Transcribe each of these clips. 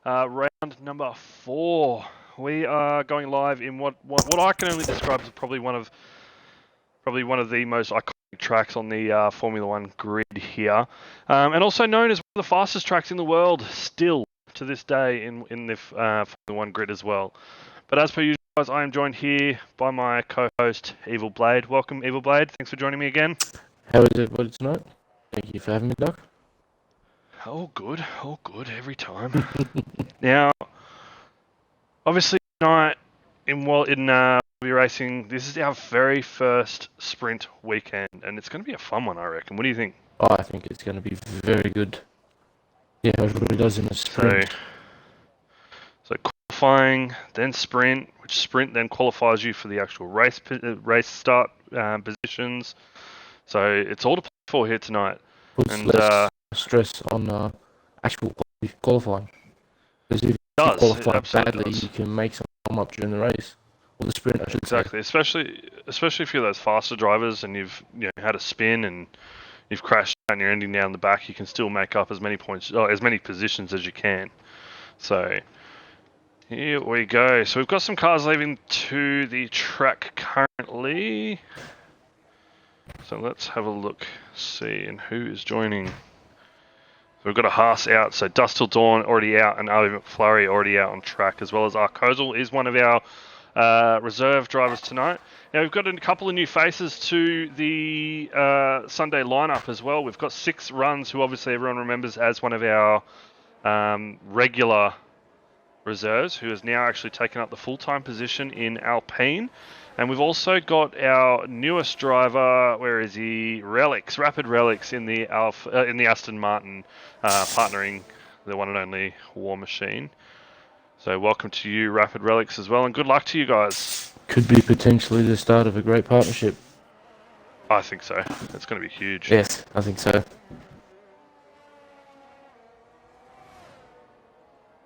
Round number 4. We are going live in what I can only describe as probably one of the most iconic tracks on the Formula One grid here, and also known as one of the fastest tracks in the world still to this day in the Formula One grid as well. But as per usual, guys, I am joined here by my co-host Evil Blade. Welcome, Evil Blade. Thanks for joining me again. How is everybody tonight? Thank you for having me, Doc. All good every time. Now, obviously tonight in racing, this is our very first sprint weekend, and it's going to be a fun one, I reckon. What do you think? Oh, I think it's going to be very good. Yeah, everybody does in a sprint. So qualifying, then sprint, which sprint then qualifies you for the actual race start positions. So it's all to play for here tonight. Puts less stress on actual qualifying. Because if you qualify badly, you can make some come up during the race. Or the sprint, I should say. Especially if you're those faster drivers and you've had a spin and you've crashed and you're ending down the back, you can still make up as many points, as many positions as you can. So here we go. So we've got some cars leaving to the track currently. So let's have a look, see, and who is joining. So we've got a Haas out, so Dust Till Dawn already out, and Ali McFlurry already out on track, as well as Arkozel is one of our reserve drivers tonight. Now we've got a couple of new faces to the Sunday lineup as well. We've got 6 Runs, who obviously everyone remembers as one of our regular reserves, who has now actually taken up the full-time position in Alpine. And we've also got our newest driver, where is he? Rapid Relics in the Aston Martin, partnering the one and only War Machine. So welcome to you, Rapid Relics, as well, and good luck to you guys. Could be potentially the start of a great partnership. I think so. It's going to be huge. Yes, I think so.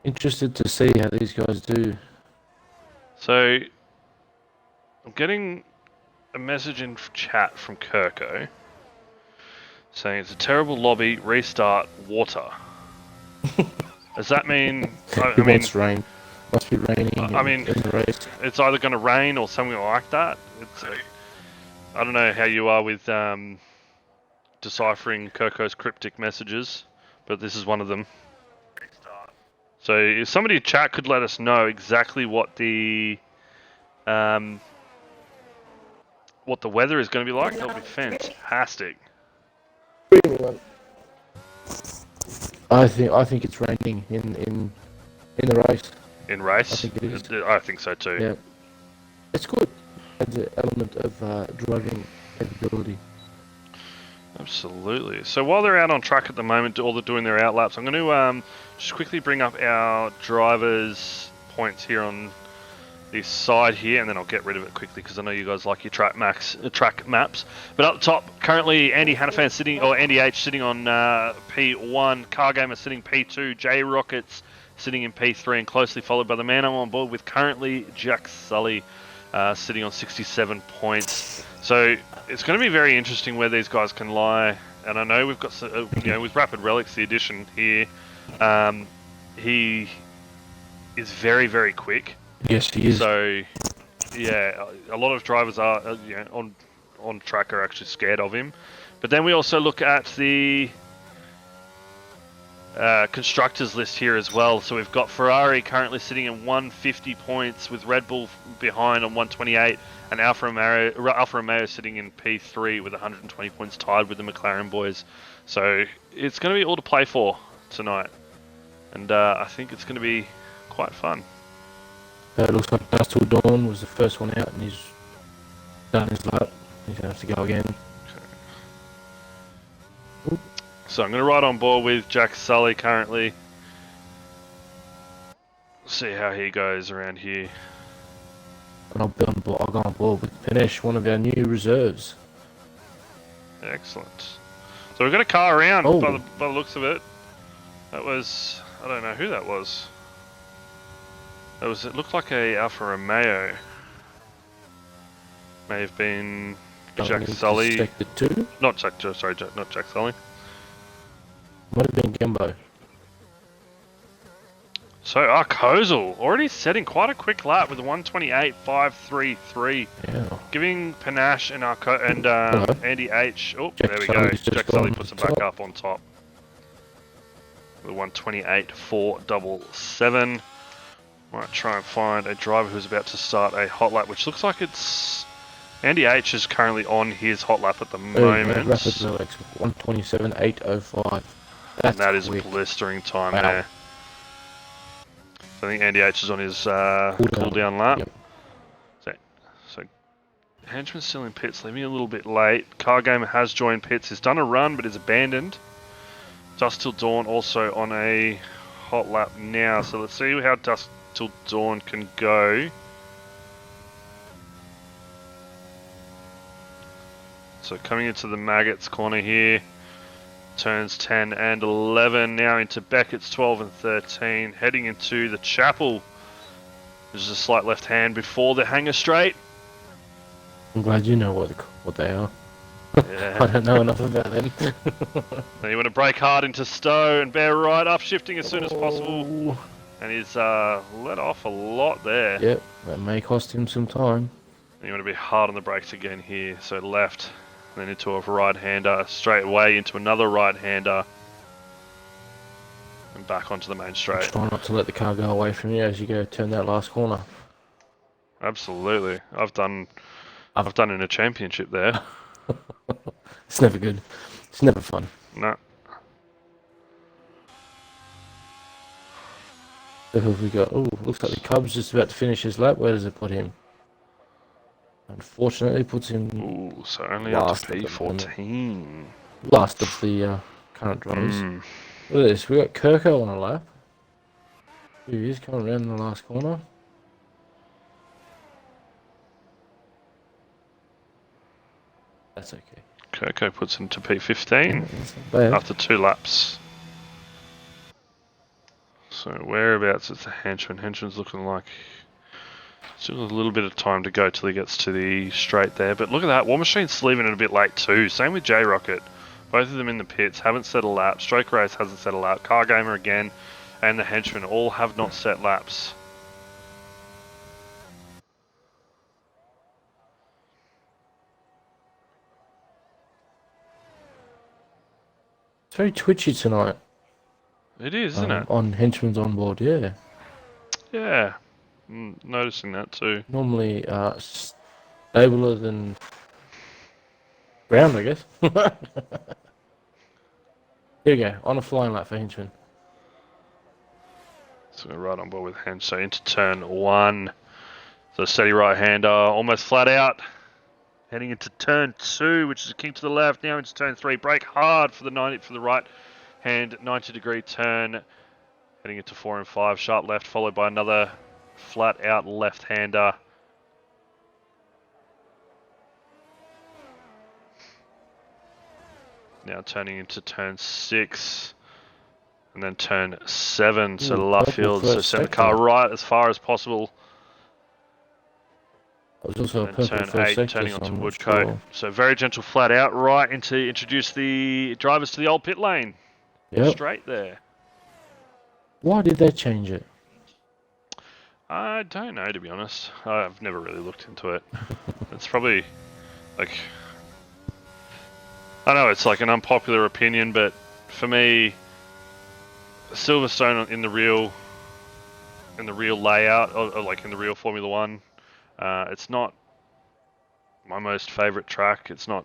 Interested to see how these guys do. So I'm getting a message in chat from Kirko saying it's a terrible lobby, restart, water. Does that mean... I mean, it's rain. Must be raining in the race. It's either going to rain or something like that. I don't know how you are with deciphering Kirko's cryptic messages, but this is one of them. So if somebody in chat could let us know exactly what the weather is going to be like, that would be fantastic. I think it's raining in the race. In race? I think it is. I think so too. Yeah. It's good. Adds an element of driving capability. Absolutely. So while they're out on track at the moment, or they're doing their outlaps, I'm going to just quickly bring up our drivers' points here on this side here, and then I'll get rid of it quickly because I know you guys like your track maps. But up the top, currently Andy Hannafan Andy H sitting on P1, Cargamer sitting P2, J Rockets sitting in P3, and closely followed by the man I'm on board with currently, Jack Sully, sitting on 67 points. So it's going to be very interesting where these guys can lie. And I know we've got, with Rapid Relics, the addition here, he is very, very quick. Yes, he is. So, yeah, a lot of drivers are, on track are actually scared of him. But then we also look at the constructors list here as well. So we've got Ferrari currently sitting in 150 points, with Red Bull behind on 128, and Alfa Romeo sitting in P3 with 120 points, tied with the McLaren boys. So it's going to be all to play for tonight, and I think it's going to be quite fun. It looks like Dust Till Dawn was the first one out, and he's done his lap. He's going to have to go again. Okay. So I'm going to ride on board with Jack Sully currently. See how he goes around here. And I'll go on board with Pinesh, one of our new reserves. Excellent. So we've got a car around by the looks of it. That was... I don't know who that was. It looked like a Alfa Romeo. May have been Jack Sully. Not Jack Sully. Might have been Gumbo. So Arcozal already setting quite a quick lap with a 128.533, Yeah. giving Panache and Andy H. Oh, Jack there we go. Sully's just Jack Sully gone puts him top. back up on top with 128.477. Might try and find a driver who's about to start a hot lap, which looks like it's Andy H is currently on his hot lap at the moment. Rapid Alex, 127.805. And that is quick. blistering time Wow. there. So I think Andy H is on his cool down lap. Yep. So Henchman's still in pits, leaving a little bit late. Car Gamer has joined pits. He's done a run, but is abandoned. Dusk Till Dawn also on a hot lap now. So let's see how Dusk Till Dawn can go. So coming into the Maggots corner here. Turns 10 and 11, now into Beckett's 12 and 13, heading into the Chapel. There's a slight left hand before the hanger straight. I'm glad you know what they are. Yeah. I don't know enough about them. Then you want to brake hard into Stowe and bear right up, shifting as soon as possible. Oh. And he's let off a lot there. Yep, that may cost him some time. And you want to be hard on the brakes again here. So left, then into a right-hander, straight away into another right-hander. And back onto the main straight. Try not to let the car go away from you as you go turn that last corner. Absolutely. I've done in a championship there. It's never good. It's never fun. No. So who have we got? Oh, looks like the Cubs just about to finish his lap. Where does it put him? Unfortunately, it puts him Ooh, so only up last to P14. last of the current drivers. Look at this. We got Kirko on a lap. Here he is coming around the last corner. That's okay. Kirko puts him to P15 That's not bad. after 2 laps. So whereabouts is the henchman? Henchman's looking like still a little bit of time to go till he gets to the straight there. But look at that, War Machine's leaving it a bit late too. Same with J Rocket. Both of them in the pits, haven't set a lap. Stroke Race hasn't set a lap. Car Gamer again, and the henchman all have not set laps. It's very twitchy tonight. It is, isn't it? On Henchman's on board, yeah. Yeah, noticing that too. Normally stabler than ground, I guess. Here we go, on a flying lap for Henchman. So we're right on board with Hench. So into turn 1. So steady right hander, almost flat out. Heading into turn 2, which is a king to the left. Now into turn 3. Brake hard for the 90 for the right hand 90-degree turn. Heading into 4 and 5. Sharp left, followed by another flat out left hander. Now turning into turn 6. And then turn 7 to Luffield. So send the car right as far as possible. It was also a And purple turn first 8, sector, turning so onto I'm not Woodcote. sure. So very gentle flat out right into introduce the drivers to the old pit lane. Yep. Straight there. Why did they change it? I don't know, to be honest. I've never really looked into it. It's probably like, I know it's like an unpopular opinion, but for me, Silverstone in the real layout, or like in the real Formula One, it's not my most favourite track. It's not.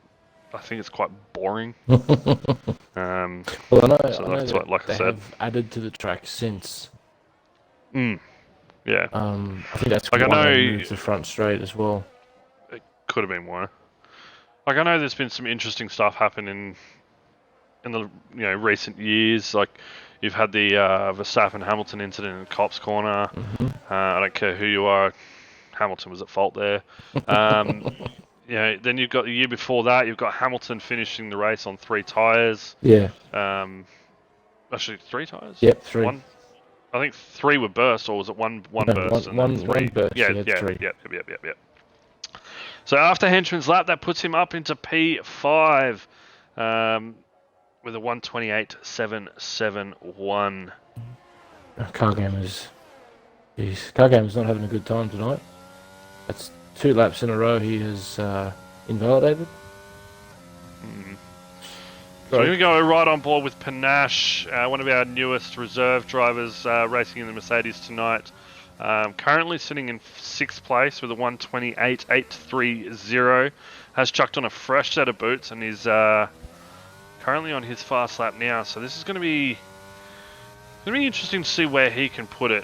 I think it's quite boring. Well, I know, So I know that's that like I they said. have added to the track since. Yeah. I think that's Like, I why know- they moved the front straight as well. It could have been why. Like, I know there's been some interesting stuff happen in the recent years. Like, you've had the Verstappen Hamilton incident in Cops Corner. I don't care who you are, Hamilton was at fault there. Then you've got the year before that, you've got Hamilton finishing the race on 3 tyres. Yeah. Actually, 3 tyres. Yep, 3. One. I think 3 were burst, or was it one No, burst and then 3? one burst, Yeah, he had 3. Yep. So after Henchman's lap, that puts him up into P5 with a 128.771. Car Gamer's Car Gamer's not having a good time tonight. That's 2 laps in a row he has invalidated. So we're going to go right on board with Panache, one of our newest reserve drivers racing in the Mercedes tonight. Currently sitting in 6th place with a 128.830. Has chucked on a fresh set of boots and is currently on his fast lap now. So this is going to be interesting to see where he can put it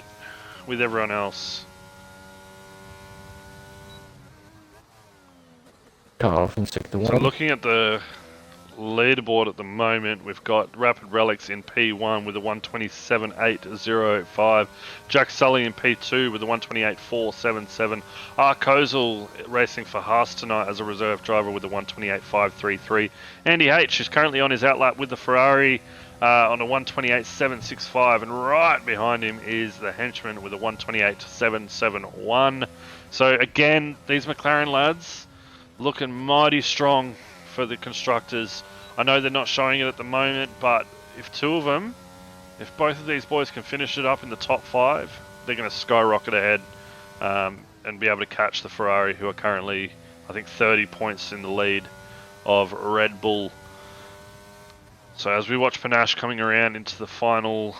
with everyone else. Car off in sector 1. So looking at the leaderboard at the moment, we've got Rapid Relics in P1 with a 127.805. Jack Sully in P2 with a 128.477. Arkozel racing for Haas tonight as a reserve driver with a 128.533. Andy H is currently on his outlap with the Ferrari on a 128.765, and right behind him is the henchman with a 128.771. So again, these McLaren lads looking mighty strong for the constructors. I know they're not showing it at the moment, but if both of these boys can finish it up in the top 5, they're going to skyrocket ahead and be able to catch the Ferrari, who are currently, I think, 30 points in the lead of Red Bull. So as we watch Panache coming around into the final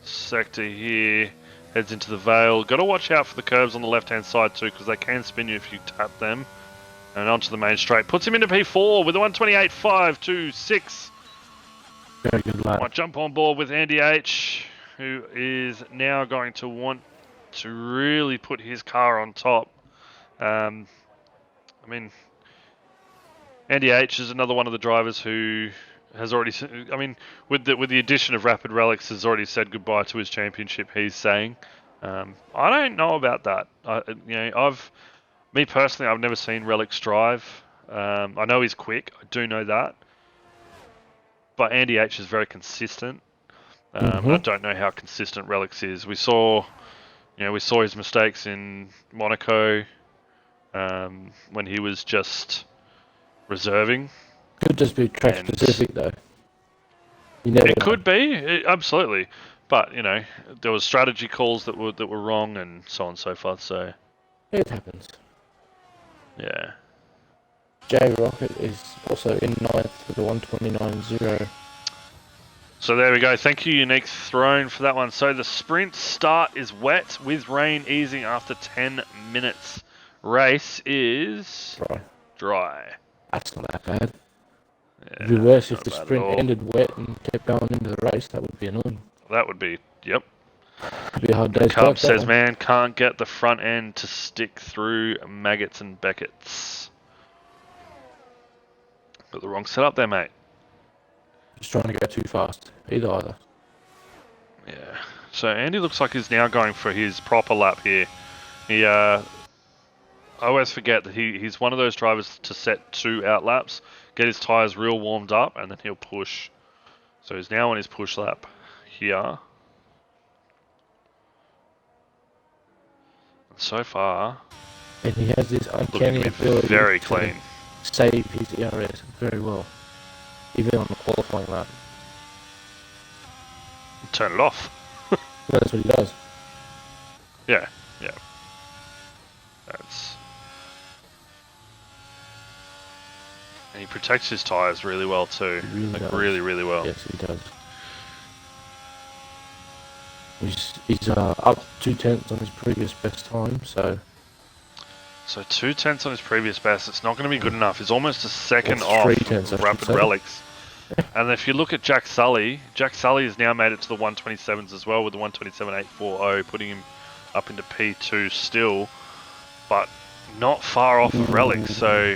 sector here, heads into the Vale. Got to watch out for the curves on the left-hand side too, because they can spin you if you tap them. And onto the main straight. Puts him into P4 with a 128.526. Very good lap. Might jump on board with Andy H, who is now going to want to really put his car on top. I mean, Andy H is another one of the drivers who has already, with the addition of Rapid Relics, has already said goodbye to his championship. He's saying, I don't know about that. Me personally, I've never seen Relics drive. I know he's quick. I do know that. But Andy H is very consistent. I don't know how consistent Relics is. We saw his mistakes in Monaco when he was just reserving. Could just be track specific though. It could be, absolutely. But there was strategy calls that were wrong and so on and so forth. So it happens. Yeah. J Rocket is also in 9th with a 129.0. So there we go. Thank you, Unique Throne, for that one. So the sprint start is wet with rain easing after 10 minutes. Race is dry. That's not that bad. Yeah, It'd be worse if the sprint ended wet and kept going into the race. That would be annoying. That would be, yep. It'd be a hard day's Cub says, man, can't get the front end to stick through maggots and Beckett's. Got the wrong setup there, mate. Just trying to go too fast. Either. Yeah. So Andy looks like he's now going for his proper lap here. I always forget that he's one of those drivers to set 2 out laps, get his tyres real warmed up, and then he'll push. So he's now on his push lap here. So far, and he has this uncanny ability very clean. Save his ERS very well, even on the qualifying lap. Turn it off. That's what he does. Yeah. And he protects his tyres really well too. Really, really well. Yes, he does. He's up 2/10 on his previous best time, so 2/10 on his previous best. It's not going to be good enough. He's almost a second off Rapid Relics. And if you look at Jack Sully has now made it to the 127s as well with the 127.840, putting him up into P2 still, but not far off of Relics. So,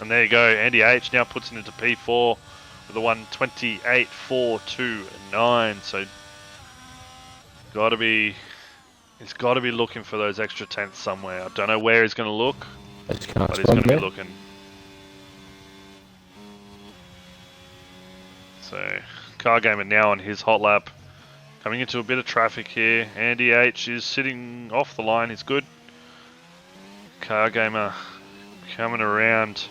and there you go. Andy H now puts it into P4 with the 128.429. So, he's got to be looking for those extra tenths somewhere. I don't know where he's going to look, but he's going to be looking. So, Car Gamer now on his hot lap, coming into a bit of traffic here. Andy H is sitting off the line. He's good. Car Gamer coming around.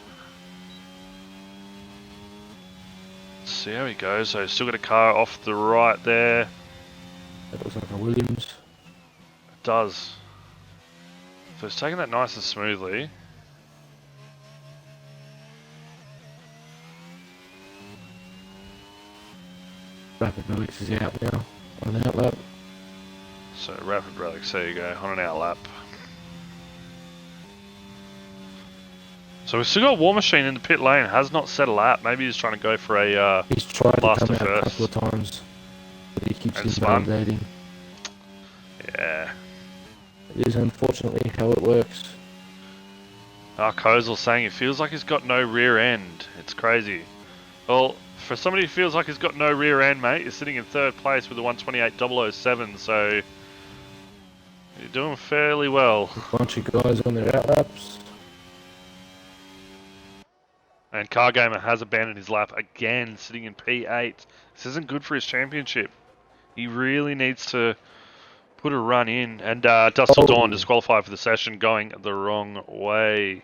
Let's see how he goes. So, still got a car off the right there. That looks like a Williams. It does. So it's taking that nice and smoothly. Rapid Relics is out now on an outlap. So Rapid Relics, there you go, on an outlap. So we've still got War Machine in the pit lane, has not set a lap. Maybe he's trying to go for a he's tried to blaster come out first. a couple of times, but he keeps And spun. invalidating. Yeah. It is unfortunately how it works. Kozel saying it feels like he's got no rear end. It's crazy. Well, for somebody who feels like he's got no rear end, mate, you're sitting in third place with a 128.007, so you're doing fairly well. A bunch of guys on their outlaps. And Cargamer has abandoned his lap again, sitting in P8. This isn't good for his championship. He really needs to put a run in. And Dust Till Dawn disqualified for the session, going the wrong way.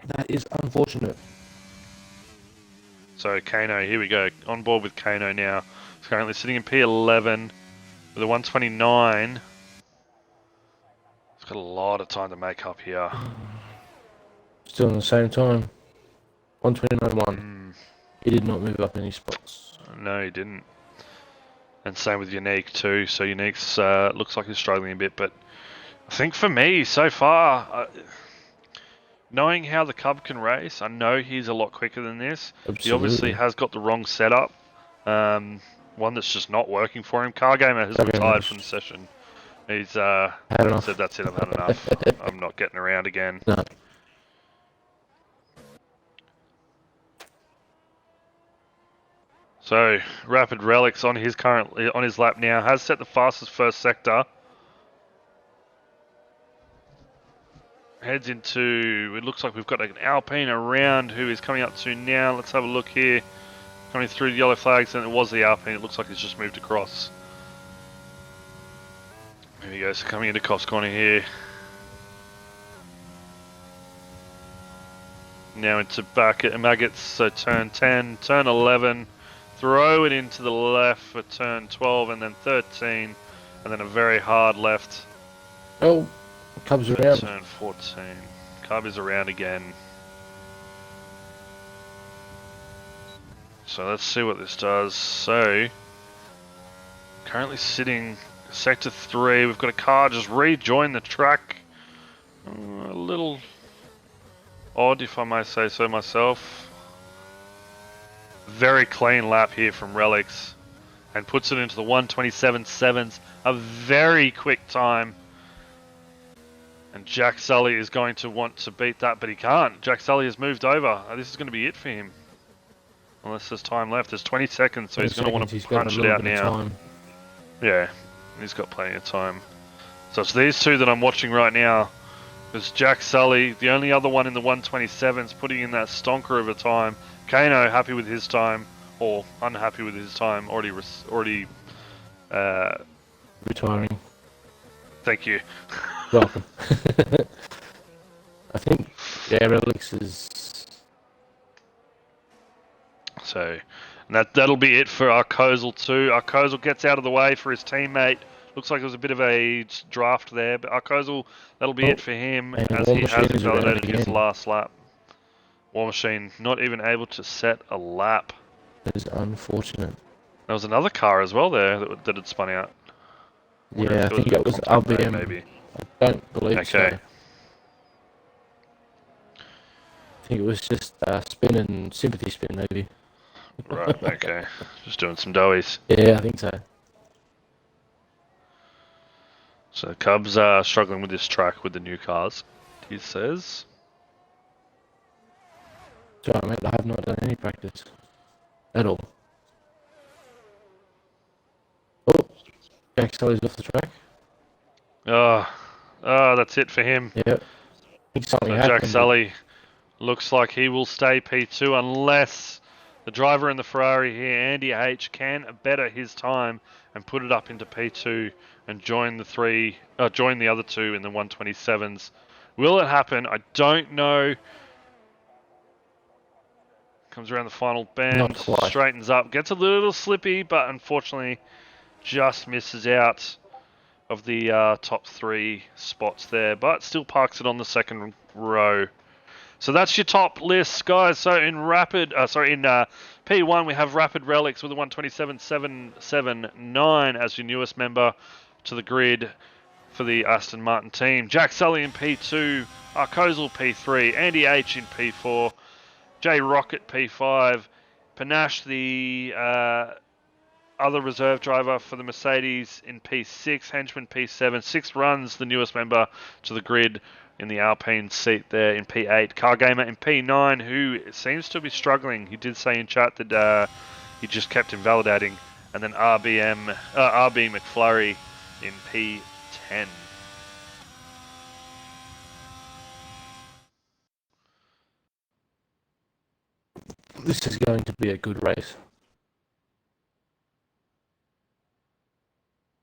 That is unfortunate. So Kano, here we go. On board with Kano now. He's currently sitting in P11 with a 129. He's got a lot of time to make up here. Still on the same time. 129.1. He did not move up any spots. No, he didn't. And same with Unique too. So Unique's looks like he's struggling a bit, but I think for me so far, knowing how the Cub can race, I know he's a lot quicker than this. Absolutely. He obviously has got the wrong setup. One that's just not working for him. Cargamer has retired from the session. He's said, that's it, I've had enough. I'm not getting around again. No. So Rapid Relics on his lap now has set the fastest first sector. Heads into, it looks like we've got an Alpine around who is coming up to now. Let's have a look here. Coming through the yellow flags, and it was the Alpine. It looks like it's just moved across. There he goes, coming into Coffs Corner here. Now into back at Maggots, so turn 10, turn 11. Throw it into the left for turn 12 and then 13, and then a very hard left. Oh, Cubs around. Turn 14. Cub is around again. So let's see what this does. So, currently sitting sector 3. We've got a car just rejoin the track. A little odd, if I may say so myself. Very clean lap here from Relics, and puts it into the 127.7s. A very quick time. And Jack Sully is going to want to beat that, but he can't. Jack Sully has moved over. This is going to be it for him. Unless there's time left. There's 20 seconds, so he's going to want to punch it out now. Yeah, he's got plenty of time. So it's these two that I'm watching right now. There's Jack Sully, the only other one in the 127s, putting in that stonker of a time. Kano happy with his time, or unhappy with his time, already retiring. Thank you. Welcome. I think Relics is. So that'll be it for our Kozel too. Our Kozel gets out of the way for his teammate. Looks like it was a bit of a draft there, but our Kozel, that'll be it for him, as he has invalidated his last lap. War Machine not even able to set a lap. That is unfortunate. There was another car as well there that had spun out. Yeah, I think it was RBM. Maybe. I don't believe so. Okay. I think it was just spin and sympathy spin, maybe. Right, okay. Just doing some doughies. Yeah, I think so. So Cubs are struggling with this track with the new cars, he says. Sorry, mate, I have not done any practice. At all. Oh, Jack Sully's off the track. Oh, that's it for him. Yep. I think something so happened. Jack Sully looks like he will stay P2 unless the driver in the Ferrari here, Andy H, can better his time and put it up into P2 and join the other two in the 127s. Will it happen? I don't know Comes around the final bend, Not quite. straightens up, gets a little slippy, but unfortunately just misses out of the top 3 spots there, but still parks it on the second row. So that's your top list, guys. So in P1 we have Rapid Relics with a 127.779 as your newest member to the grid for the Aston Martin team. Jack Sully in P2, Arkozal P3, Andy H in P4, Jay Rocket P5, Panache the other reserve driver for the Mercedes in P6, Henchman P7, 6 runs, the newest member to the grid in the Alpine seat there in P8. Cargamer in P9, who seems to be struggling. He did say in chat that he just kept invalidating. And then RB McFlurry in P10. This is going to be a good race.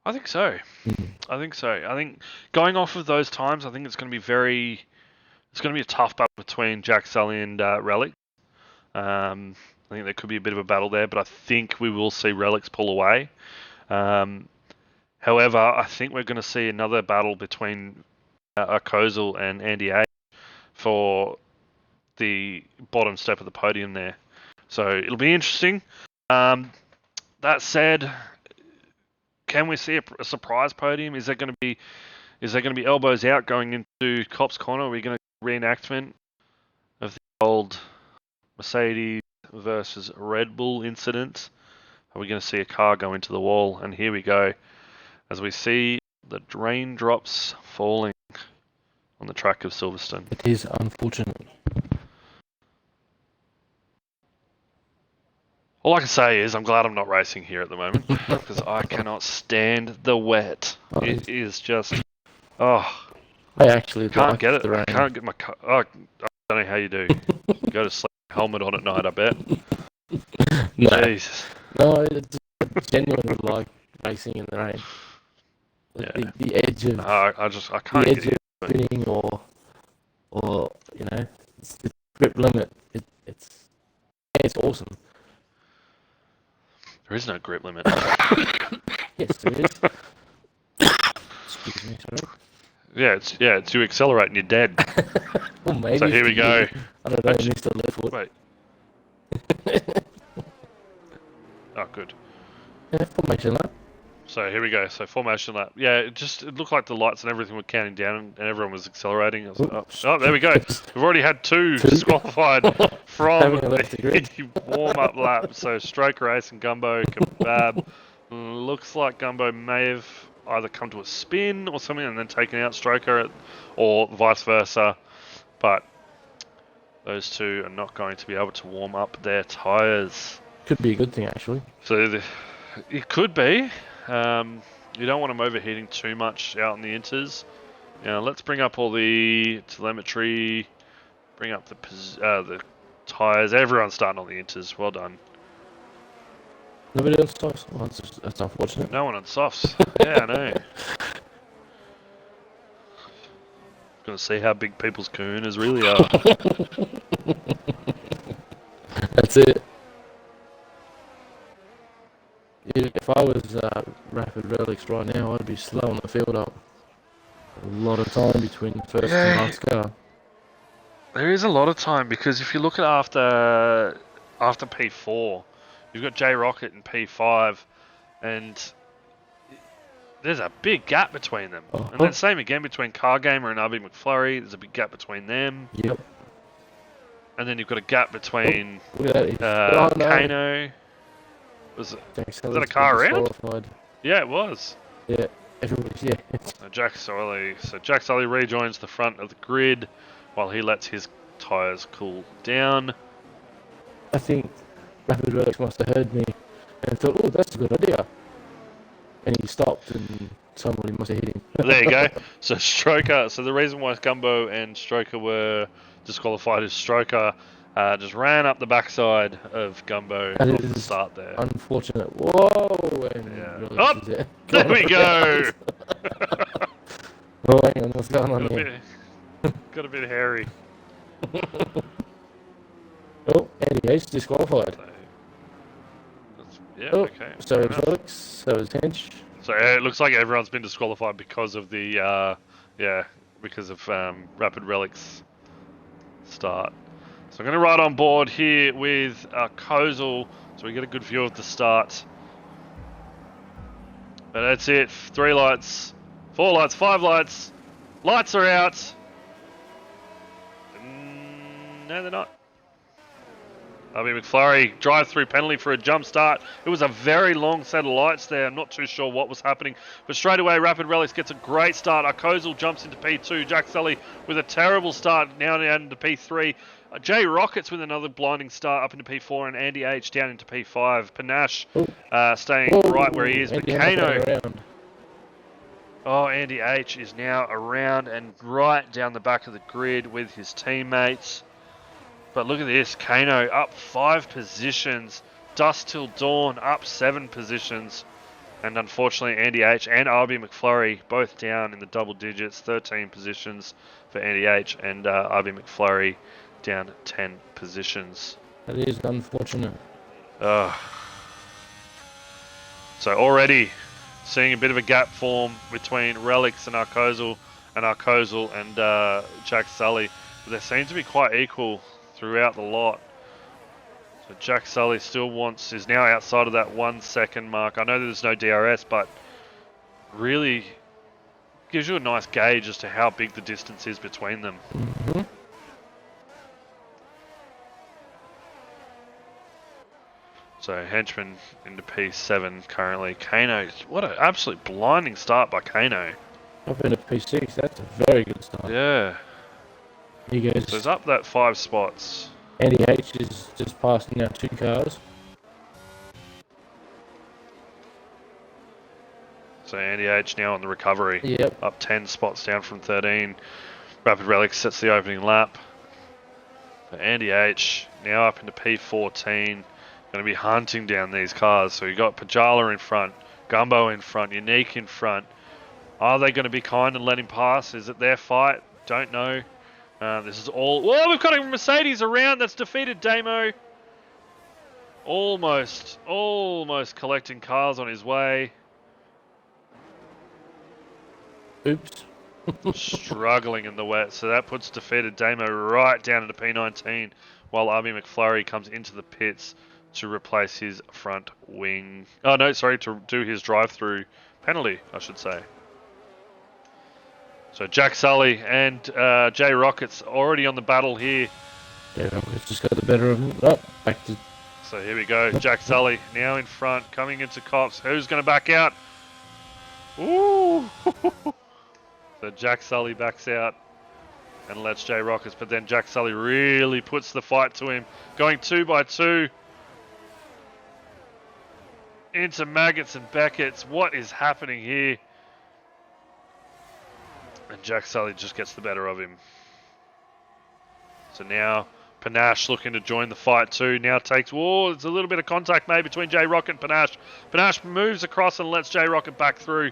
I think so. I think going off of those times, I think it's going to be a tough battle between Jack Sully and Relic. I think there could be a bit of a battle there, but I think we will see Relics pull away. However, I think we're going to see another battle between Arkozal and Andy A for the bottom step of the podium there. So it'll be interesting. That said, can we see a surprise podium? Is there going to be elbows out going into Cop's Corner? Are we going to reenactment of the old Mercedes versus Red Bull incident? Are we going to see a car go into the wall? And here we go, as we see the raindrops falling on the track of Silverstone. It is unfortunate. All I can say is I'm glad I'm not racing here at the moment because I cannot stand the wet. It is just, I actually can't like get it. the rain. I can't get my car. I don't know how you do. You go to sleep with a helmet on at night, I bet. No, Jesus. no, it's genuinely like racing in the rain. Like Yeah. the edge of I can't the get edge it. of spinning or it's the grip limit. It's awesome. There is no grip limit. Yes, there is. Excuse me, sorry. Yeah, it's you accelerate and you're dead. Well, maybe. So here we go. I don't know, Mr. Leftwood. Wait. Oh, good. Yeah, formation lap. So here we go. So formation lap. Yeah, it looked like the lights and everything were counting down and everyone was accelerating. I was like, oh, there we go. We've already had two disqualified from the warm-up lap. So Stroker Ace and Gumbo Kebab. Looks like Gumbo may have either come to a spin or something and then taken out Stroker, or vice versa. But those two are not going to be able to warm up their tyres. Could be a good thing, actually. So it could be. You don't want them overheating too much out in the inters. Now let's bring up all the telemetry, bring up the tyres. Everyone's starting on the inters. Well done. Nobody else stops? Well, that's unfortunate. No one on softs. Yeah, I know. Gonna see how big people's kahunas really are. That's it. If I was Rapid Relics right now, I'd be slowing the field up. A lot of time between first and last car. There is a lot of time because if you look at after P4, you've got J Rocket in P5, and there's a big gap between them. And then same again between Cargamer and RB McFlurry. There's a big gap between them. Yep. And then you've got a gap between no. Kano. Was that a car around? Yeah, it was. Yeah, everybody's, yeah. So Jack Sully rejoins the front of the grid while he lets his tyres cool down. I think Rapid Relics must have heard me and thought, oh, that's a good idea. And he stopped and somebody must have hit him. There you go. So Stroker, so the reason why Gumbo and Stroker were disqualified is Stroker just ran up the backside of Gumbo off the start there. Unfortunate. Whoa! And yeah. There we go! Oh, hang on, what's going on here? Got a bit hairy. Oh, Andy Hayes disqualified. So, yeah, Oh, okay. so Fair is enough. Alex, so is Hench. So it looks like everyone's been disqualified because of the because of Rapid Relic's start. So I'm going to ride on board here with Kozel, so we get a good view of the start. But that's it. 3 lights, 4 lights, 5 lights. Lights are out. No, they're not. McFlurry drive-through penalty for a jump start. It was a very long set of lights there. I'm not too sure what was happening. But straight away, Rapid Relics gets a great start. Arkozel jumps into P2. Jack Sully with a terrible start now down into P3. Jay Rockets with another blinding start up into P4. And Andy H down into P5. Panache staying right where he is. But Kano... Oh, Andy H is now around and right down the back of the grid with his teammates. But look at this, Kano up 5 positions, Dust Till Dawn up 7 positions, and unfortunately Andy H and RB McFlurry both down in the double digits, 13 positions for Andy H and RB McFlurry down 10 positions. That is unfortunate. So already seeing a bit of a gap form between Relics and Arkozel and Jack Sully, but they seem to be quite equal throughout the lot. So Jack Sully is now outside of that 1 second mark. I know that there's no DRS, but really gives you a nice gauge as to how big the distance is between them. Mm-hmm. So Henchman into P7 currently. Kano, what an absolute blinding start by Kano. Up into P6, that's a very good start. Yeah. He goes. So he's up that 5 spots. Andy H is just passing now 2 cars. So Andy H now on the recovery. Yep. Up 10 spots down from 13. Rapid Relic sets the opening lap. So Andy H now up into P14. Going to be hunting down these cars. So you got Pajala in front, Gumbo in front, Unique in front. Are they going to be kind and let him pass? Is it their fight? Don't know. This is all... Whoa, we've got a Mercedes around that's defeated Damo. Almost collecting cars on his way. Oops. Struggling in the wet. So that puts defeated Damo right down into P19 while RB McFlurry comes into the pits to replace his front wing. Oh, no, sorry, to do his drive-through penalty, I should say. So Jack Sully and Jay Rockets already on the battle here. Yeah, Rockets just got the better of him. Oh, back to... So here we go. Jack Sully now in front, coming into Cops. Who's going to back out? Ooh! So Jack Sully backs out and lets Jay Rockets, but then Jack Sully really puts the fight to him. Going 2 by 2 into Maggots and Beckett's. What is happening here? And Jack Sully just gets the better of him. So now Panache looking to join the fight too. Now takes... Whoa, there's a little bit of contact made between Jay Rocket and Panache. Panache moves across and lets Jay Rocket back through.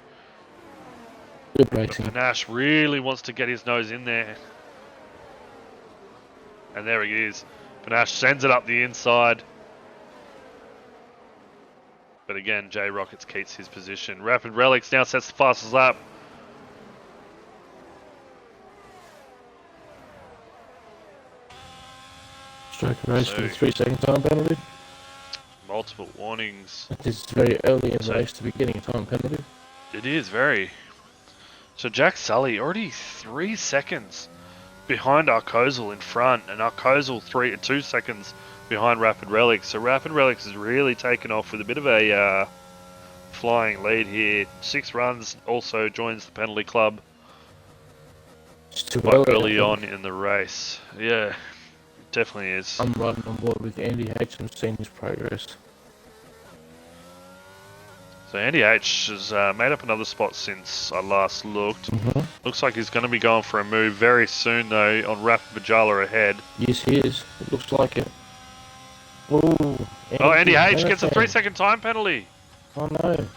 Good racing. But Panache really wants to get his nose in there. And there he is. Panache sends it up the inside. But again, Jay Rockets keeps his position. Rapid Relics now sets the fastest lap. Strike a race for the 3-second time penalty. Multiple warnings. It is very early in the race to be getting a time penalty. It is very. So Jack Sully already 3 seconds behind Arkozel in front, and Arkozel 2 seconds behind Rapid Relics. So Rapid Relics has really taken off with a bit of a flying lead here. 6 runs also joins the penalty club. It's too early on in the race. Yeah. Definitely is. I'm riding on board with Andy H. I'm seeing his progress. So Andy H has made up another spot since I last looked. Mm-hmm. Looks like he's going to be going for a move very soon though on Rapid Bajala ahead. Yes, he is. It looks like it. Ooh, Andy H gets a 3-second time penalty. Oh no.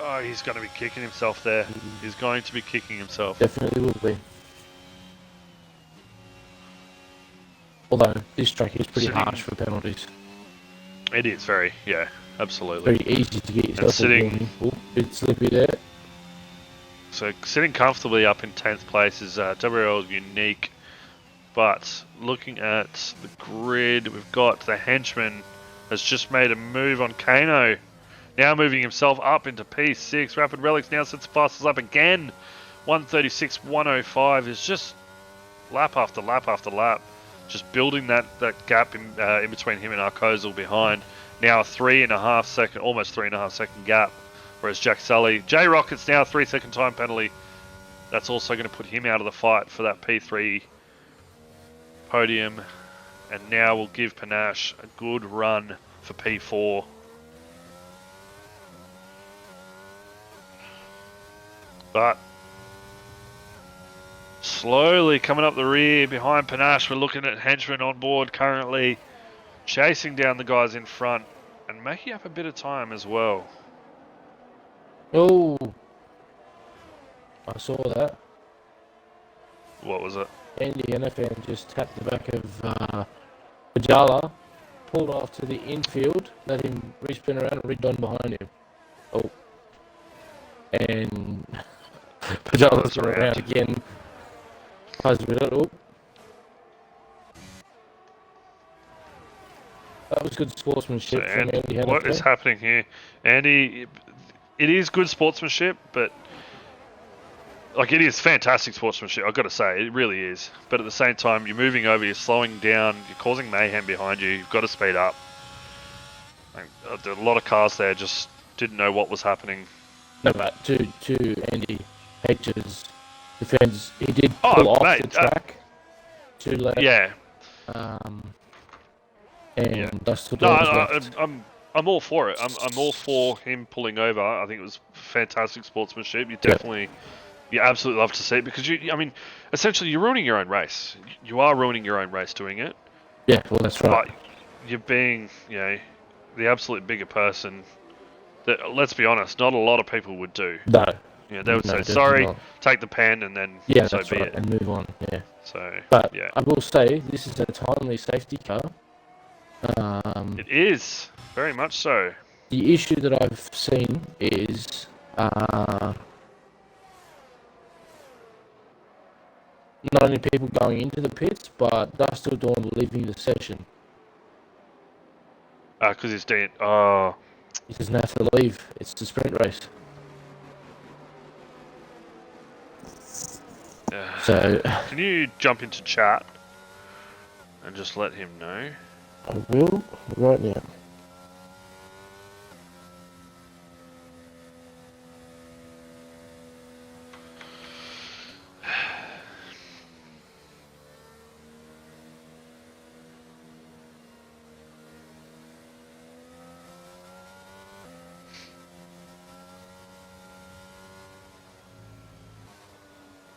Oh, he's going to be kicking himself there. He's going to be kicking himself. Definitely will be. Although this track is pretty Sitting, harsh for penalties. it is very, yeah, absolutely. Very easy to get And yourself a sitting, warning. Oh, bit slippy there. so sitting comfortably up in 10th place is WRL unique. But looking at the grid, we've got the henchman has just made a move on Kano. Now moving himself up into P6. Rapid Relics now sets fastest lap again. 136, 105 is just lap after lap after lap. Just building that gap in between him and Arkozal behind. Now a 3.5 second, almost 3.5 second gap. Whereas Jack Sully, J Rockets now a 3-second time penalty. That's also going to put him out of the fight for that P3 podium. And now we'll give Panache a good run for P4. But slowly coming up the rear behind Panache, we're looking at Henchman on board currently, chasing down the guys in front and making up a bit of time as well. Oh, I saw that. What was it? Andy NFN just tapped the back of Pajala, pulled off to the infield, let him respin around and rigged on behind him. Oh. And Pajala's around again. Close with it. Oh. That was good sportsmanship So from Andy. what is happening here? Andy, it is good sportsmanship, but like it is fantastic sportsmanship, I've got to say, it really is. But at the same time, you're moving over, you're slowing down, you're causing mayhem behind you, you've got to speed up. Like, a lot of cars there just didn't know what was happening. No, but to Andy H's defence, he did pull off the track to let. Yeah. And that's what I'm all for it. I'm all for him pulling over. I think it was fantastic sportsmanship. You definitely, you absolutely love to see it because I mean, essentially you're ruining your own race. You are ruining your own race doing it. Yeah, well that's right. But you're being, the absolute bigger person. That, let's be honest, not a lot of people would do. No. They would say sorry, take the pen, and then so that's be right, it, and move on. Yeah. So, but I will say this is a timely safety car. It is very much so. The issue that I've seen is not only people going into the pits, but Dustin Dawn leaving the session. Because he's dead. Oh. He doesn't have to leave. It's the sprint race. So can you jump into chat and just let him know? I will right now.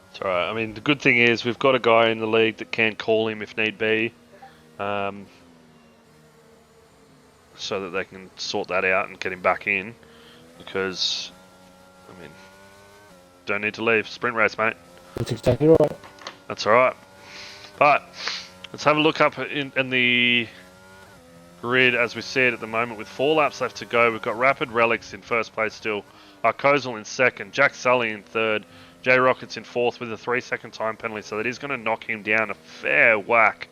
It's alright. I mean, the good thing is we've got a guy in the league that can call him if need be. So that they can sort that out and get him back in. Because, I mean, don't need to leave. Sprint race, mate. That's exactly right. That's alright. But, let's have a look up in the grid as we see it at the moment. With 4 laps left to go, we've got Rapid Relics in first place still. Arkozal in second. Jack Sully in third. J Rockets in fourth with a 3-second time penalty. So that is going to knock him down a fair whack.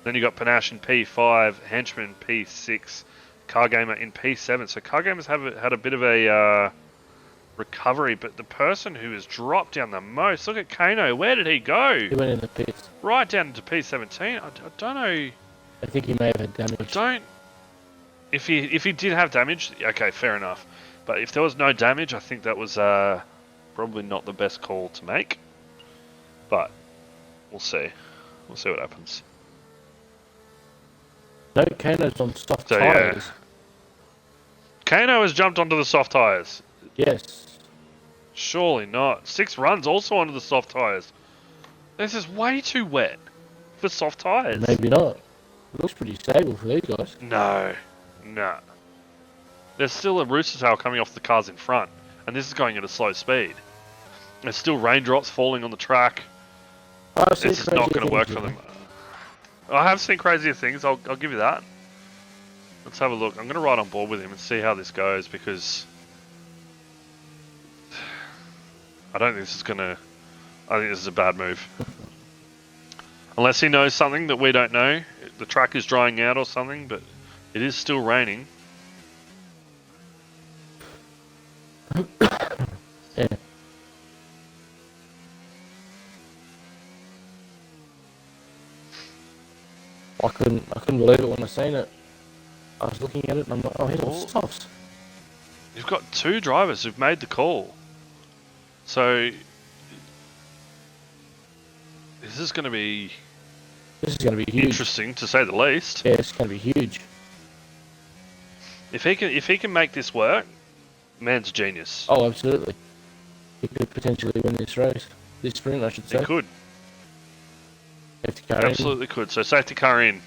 Then you got Panache in P5. Henchman P6. Cargamer in P7. So Cargamers had a bit of a recovery, but the person who has dropped down the most, look at Kano. Where did he go? He went in the pits. Right down into P17. I don't know. I think he may have had damage. If he did have damage, okay, fair enough. But if there was no damage, I think that was probably not the best call to make. But we'll see. We'll see what happens. No, Kano's on soft tyres. Yeah. Kano has jumped onto the soft tyres. Yes. Surely not. 6 runs also onto the soft tyres. This is way too wet for soft tyres. Maybe not. It looks pretty stable for these guys. No. There's still a rooster tail coming off the cars in front. And this is going at a slow speed. There's still raindrops falling on the track. This is not going to work for them. I have seen crazier things. I'll give you that. Let's have a look. I'm going to ride on board with him and see how this goes because I don't think this is going to. I think this is a bad move. Unless he knows something that we don't know. The track is drying out or something, but it is still raining. Yeah. I couldn't believe it when I seen it. I was looking at it and I'm like, oh, here's all softs. You've got two drivers who've made the call. So this is going to be huge. Interesting to say the least. Yeah, it's going to be huge. If he can make this work, man's a genius. Oh, absolutely. He could potentially win this race. This sprint, I should say. He could. Safety car Absolutely could. So safety car in.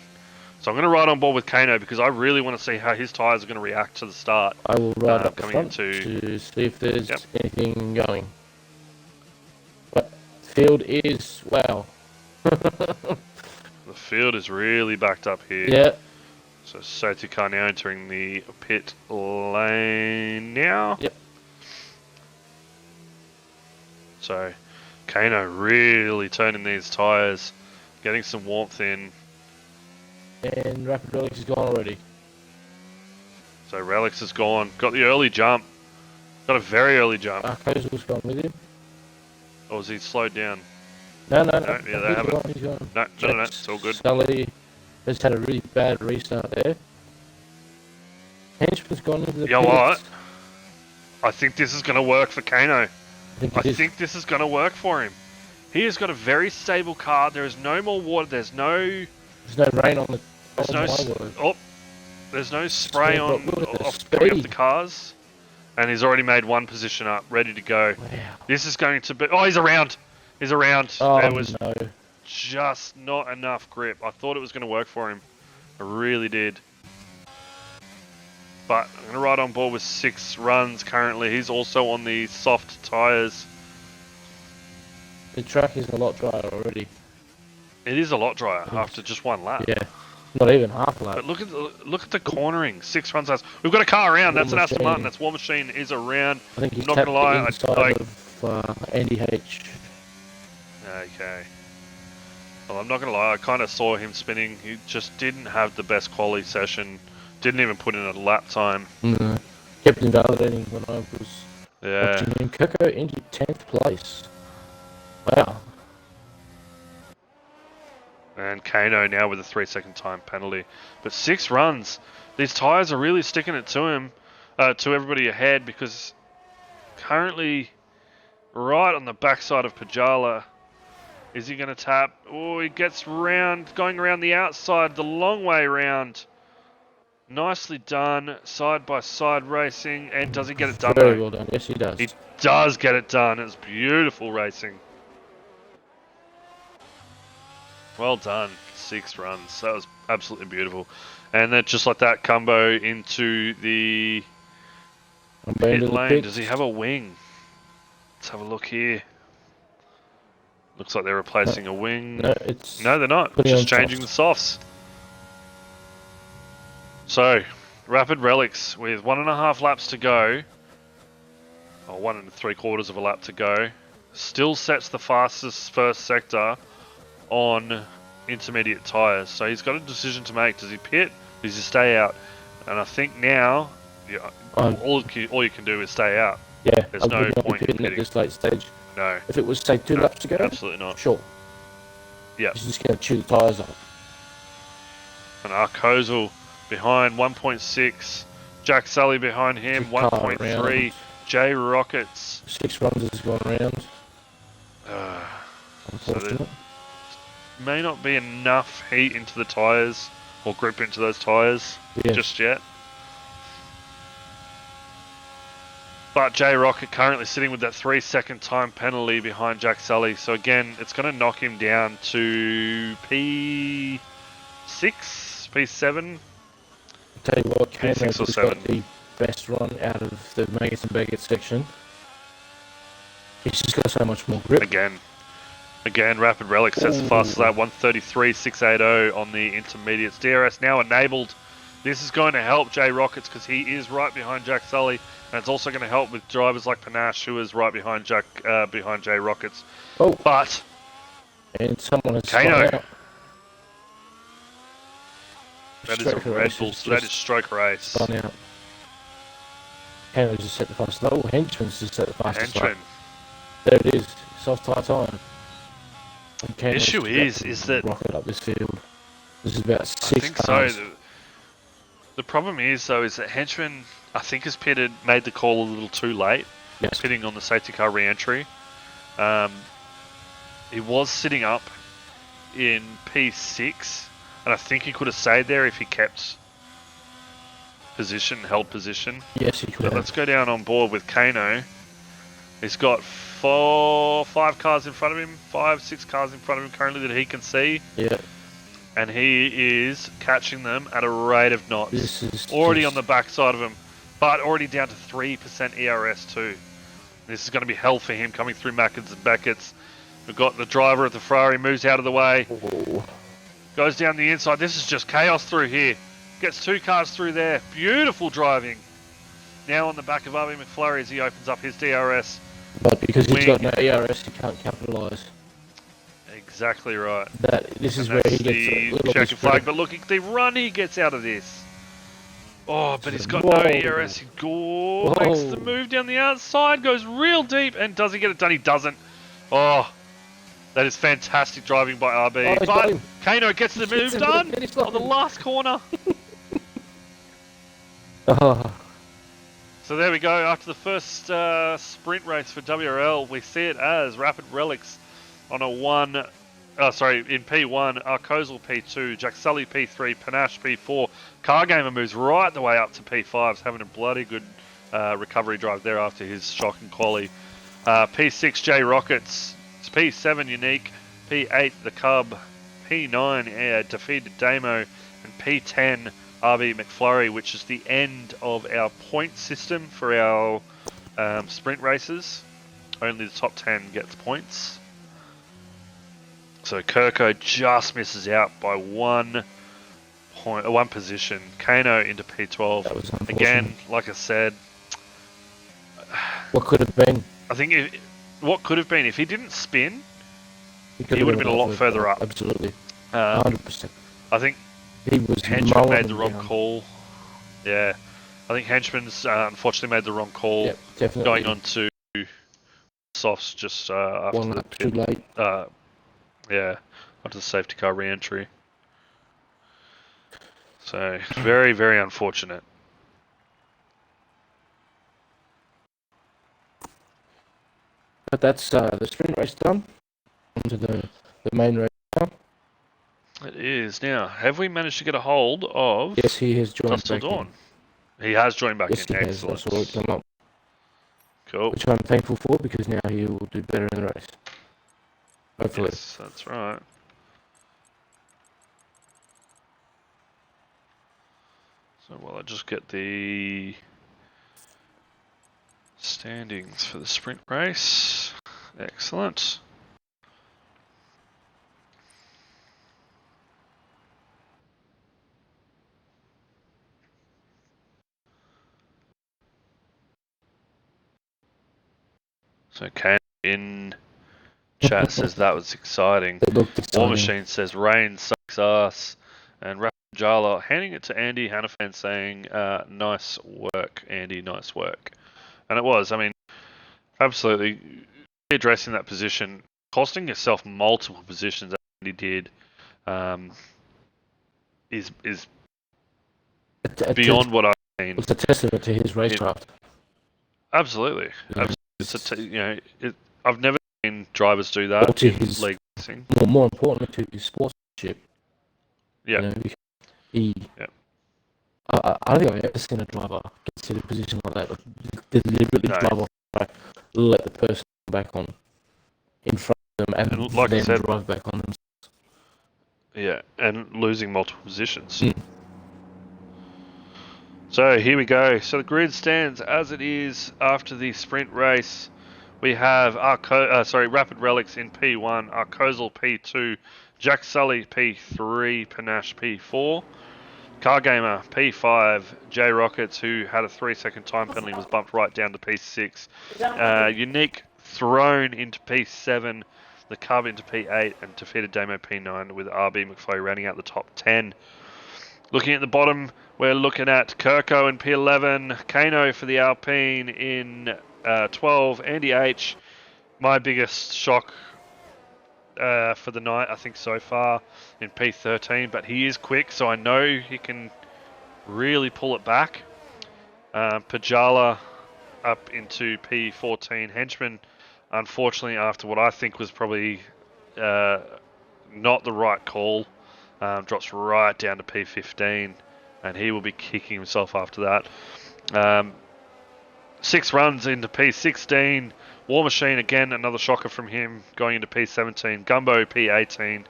So I'm going to ride on board with Kano because I really want to see how his tyres are going to react to the start. I will ride up coming front into... to see if there's anything going. But the field is, wow. The field is really backed up here. Yeah. So safety car now entering the pit lane now. Yep. So Kano really turning these tyres, getting some warmth in. And Rapid Relics is gone already. So Relics is gone. Got the early jump. Got a very early jump. Kozel's gone with him. Or was he slowed down? No. Yeah, they haven't. He's gone. No, it's all good. Sully has had a really bad restart there. Henchman's gone into the You know pits. what? I think this is going to work for Kano. I think this is going to work for him. He has got a very stable car. There is no more water. There's no rain on the. There's no spray on off the cars, and he's already made one position up, ready to go. Wow. This is going to be. Oh, he's around. He's around. Oh, there was no. just not enough grip. I thought it was going to work for him. I really did. But I'm going to ride on board with 6 runs currently. He's also on the soft tyres. The track is a lot drier already. It is a lot drier after just one lap. Yeah, not even half a lap. But look at the cornering. 6 runs last. We've got a car around. That's an Aston Martin. That's War Machine is around. I think he's not gonna lie. the inside of Andy H. Okay. Well, I'm not gonna lie. I kind of saw him spinning. He just didn't have the best quality session. Didn't even put in a lap time. No. Kept invalidating when I was watching him. Coco into 10th place. Wow. And Kano now with a 3-second time penalty. But 6 runs. These tyres are really sticking it to him, to everybody ahead, because currently right on the backside of Pajala. Is he going to tap? Oh, he gets round, going around the outside, the long way round. Nicely done, side by side racing. And does he get it done? Very well done. Yes, he does. He does get it done. It's beautiful racing. Well done. 6 runs. That was absolutely beautiful. And then just like that, Cumbo into the pit lane. Does he have a wing? Let's have a look here. Looks like they're replacing a wing. No, they're not. Just changing the softs. So, Rapid Relics with 1.5 laps to go. Or 1 3/4 of a lap to go. Still sets the fastest first sector on intermediate tyres. So he's got a decision to make. Does he pit? Does he stay out? And I think now, all you can do is stay out. Yeah, there's no point in pitting at this late stage. No. If it was, say, 2 laps to go? Absolutely not. Sure. Yeah. He's just going to chew the tyres up. And Kozel behind 1.6. Jack Sully behind him, 1.3. J Rockets. 6 runs has gone around. So there may not be enough heat into the tyres or grip into those tyres just yet. But J Rocket currently sitting with that 3-second time penalty behind Jack Sully. So again, it's going to knock him down to P6, P7. I'll tell you what, P6 or 7. Got the best run out of the Maggots and Baggots section. He's just got so much more grip. Again, Again, Rapid Relic sets the fastest lap, 1:33.680 on the intermediates. DRS now enabled. This is going to help Jay Rockets because he is right behind Jack Sully, and it's also going to help with drivers like Panache, who is right behind Jay Rockets. Oh, but and someone has Kano. out. That is a Red Bull. That is stroke race. Spun out. Kano's just set the fastest lap. Oh, Henchman's just set the fastest lap. There it is. Soft tight time. The issue is that rocket up this field. This is about 6 I think cars. so. The problem is though is that Henchman, I think, has made the call a little too late. Yes. Pitting on the safety car re-entry. He was sitting up in P6, and I think he could have stayed there if he kept held position. Yes, he could have. Let's go down on board with Kano. He's got 5 cars in front of him, 6 cars in front of him currently that he can see. Yeah. And he is catching them at a rate of knots. This is already on the backside of him, but already down to 3% ERS too. This is going to be hell for him coming through Mackett's and Beckett's. We've got the driver of the Ferrari, moves out of the way. Oh. Goes down the inside. This is just chaos through here. Gets 2 cars through there. Beautiful driving. Now on the back of Avi McFlurry as he opens up his DRS. But because he's got no ERS, he can't capitalise. Exactly right. This is where he gets a little checkered flag. But look, the run he gets out of this. Oh, but he's got no ERS. He makes the move down the outside, goes real deep, and does he get it done? He doesn't. Oh, that is fantastic driving by RB. Oh, but Kano gets the move done on the last corner. So there we go. After the first sprint race for WRL, we see it as Rapid Relics on a in P1, Arcozal P2, Jack Sully P3, Panache P4. Cargamer moves right the way up to P5, having a bloody good recovery drive there after his shocking quali. P6, J Rockets, P7, Unique, P8, The Cub, P9, Defeated Damo, and P10, RB McFlurry, which is the end of our point system for our sprint races. Only the top 10 gets points. So Kirko just misses out by 1 position. Kano into P12. Again, like I said, what could have been? I think what could have been if he didn't spin, he would have been a lot further up. Absolutely, 100%. I think he was Henchman made the wrong call. Yeah, I think Henchman's unfortunately made the wrong call. Yep, definitely. Going on to softs just after 1 lap too late. Yeah, after the safety car re-entry. So very, very unfortunate. But that's the sprint race done. Onto the main race now. It is now. Have we managed to get a hold of? Yes, he has joined Dustin back Dawn. He has joined back yes, in. He Excellent. has. I saw it come up. Cool. Which I'm thankful for because now he will do better in the race. Hopefully. Yes, that's right. So while I just get the standings for the sprint race. Excellent. So Kane in chat says that was exciting. War Machine says rain sucks ass. And Rapid Jala handing it to Andy Hannafan saying, nice work, Andy, nice work. And it was, I mean, absolutely addressing that position, costing yourself multiple positions as Andy did, is beyond what I've seen. It's a testament to his racecraft. Absolutely. Yeah. Absolutely. I've never seen drivers do that in league racing. More importantly, to his sportsmanship. Yeah. You know, I don't think I've ever seen a driver get to the position like that. Deliberately drive off the track, let the person back on in front of them, and like then I said, drive back on themselves. Yeah, and losing multiple positions. So here we go. So the grid stands as it is after the sprint race. we have Rapid Relics in P1, Arcozal P2, Jack Sully P3, Panache P4, Cargamer P5, J Rockets, who had a 3-second time penalty, was bumped right down to P6. Unique thrown into P7, the Cub into P8, and defeated Damo P9 with RB McFlurry rounding out the top 10. Looking at the bottom, we're looking at Kirko in P11, Kano for the Alpine in 12, Andy H, my biggest shock for the night, I think, so far in P13, but he is quick, so I know he can really pull it back. Pajala up into P14. Henchman, unfortunately, after what I think was probably not the right call, drops right down to P15, and he will be kicking himself after that. 6 runs into P16. War Machine, again, another shocker from him, going into P17. Gumbo, P18,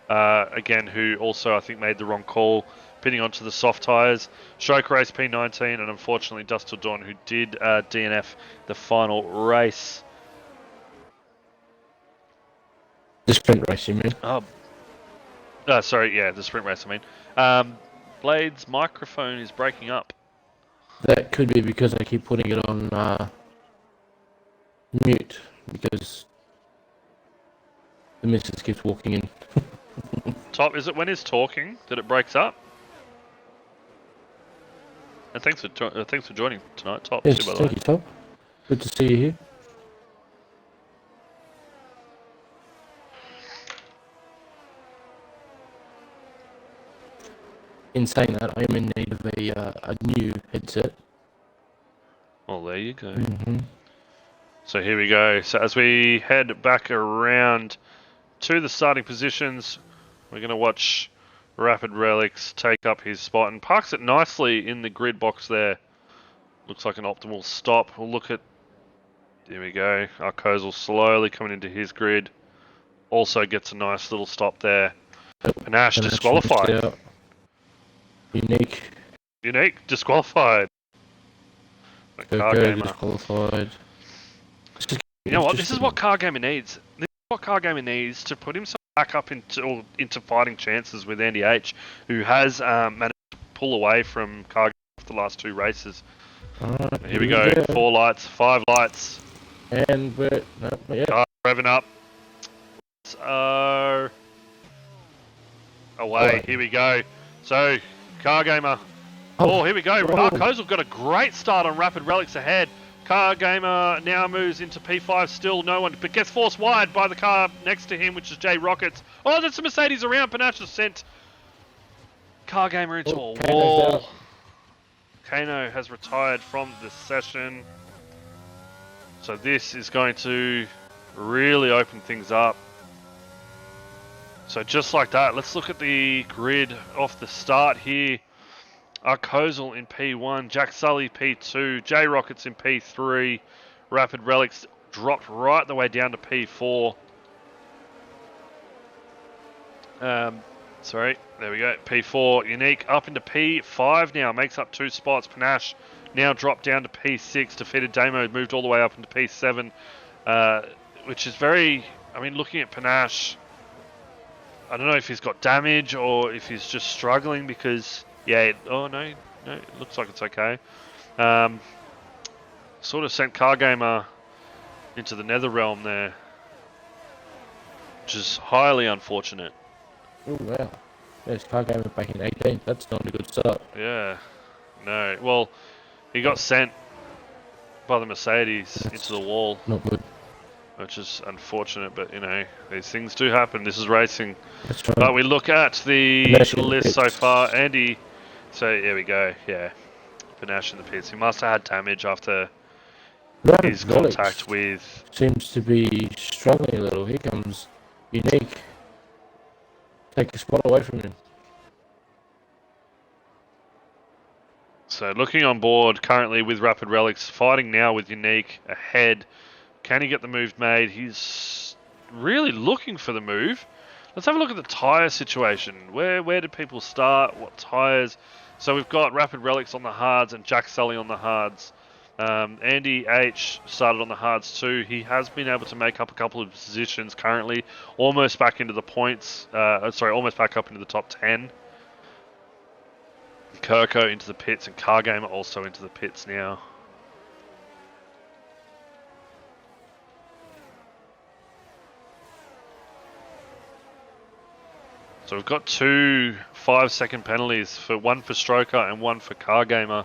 again, who also, I think, made the wrong call, pitting onto the soft tyres. Stroke Race, P19, and unfortunately, Dust Till Dawn, who did DNF the final race. The sprint race, you mean? The sprint race, I mean. Blade's microphone is breaking up. That could be because I keep putting it on mute, because the missus keeps walking in. Top, is it when he's talking that it breaks up? And thanks for joining tonight, Top. Yes, thank you, Top. Good to see you here. In saying that, I am in need of a new headset. Well, there you go. Mm-hmm. So here we go. So as we head back around to the starting positions, we're going to watch Rapid Relics take up his spot and parks it nicely in the grid box there. Looks like an optimal stop. We'll look at... There we go. Arcozal slowly coming into his grid. Also gets a nice little stop there. Panache disqualified. Unique disqualified. Disqualified. You know what? This is what Cargamer needs. This is what Cargamer needs to put himself back up into fighting chances with Andy H, who has managed to pull away from Cargamer after the last 2 races. Here we go. 4 lights, 5 lights. And we're Car revving up. So away. Here we go. So Cargamer. Oh, here we go. Arcozal got a great start on Rapid Relics ahead. Cargamer now moves into P5, still no one, but gets forced wide by the car next to him, which is J Rockets. Oh, there's a Mercedes around. Panache has sent Cargamer into a wall. Kano has retired from the session. So this is going to really open things up. So just like that, let's look at the grid off the start here. Arcozal in P1, Jack Sully P2, J Rockets in P3, Rapid Relics dropped right the way down to P4. Sorry, there we go. P4, Unique up into P5 now, makes up 2 spots. Panache now dropped down to P6, defeated Damo, moved all the way up into P7, which is very, I mean, looking at Panache, I don't know if he's got damage or if he's just struggling because... Yeah, no, it looks like it's okay. Sort of sent Cargamer into the nether realm there, which is highly unfortunate. Oh, wow. There's Cargamer back in 18th. That's not a good start. Yeah, no. Well, he got sent by the Mercedes into the wall. Not good. Which is unfortunate, but, you know, these things do happen. This is racing. That's right. But we look at the list so far. Andy... So, here we go, yeah. Panache in the pits. He must have had damage after his contact with... Seems to be struggling a little. Here comes Unique. Take a spot away from him. So, looking on board currently with Rapid Relics, fighting now with Unique ahead. Can he get the move made? He's really looking for the move. Let's have a look at the tyre situation. Where did people start? What tyres? So we've got Rapid Relics on the hards and Jack Sully on the hards. Andy H started on the hards too. He has been able to make up a couple of positions currently, almost back into the points. Almost back up into the top 10. Kirko into the pits and Cargamer also into the pits now. So we've got 2 5-second penalties, one for Stroker and one for Cargamer.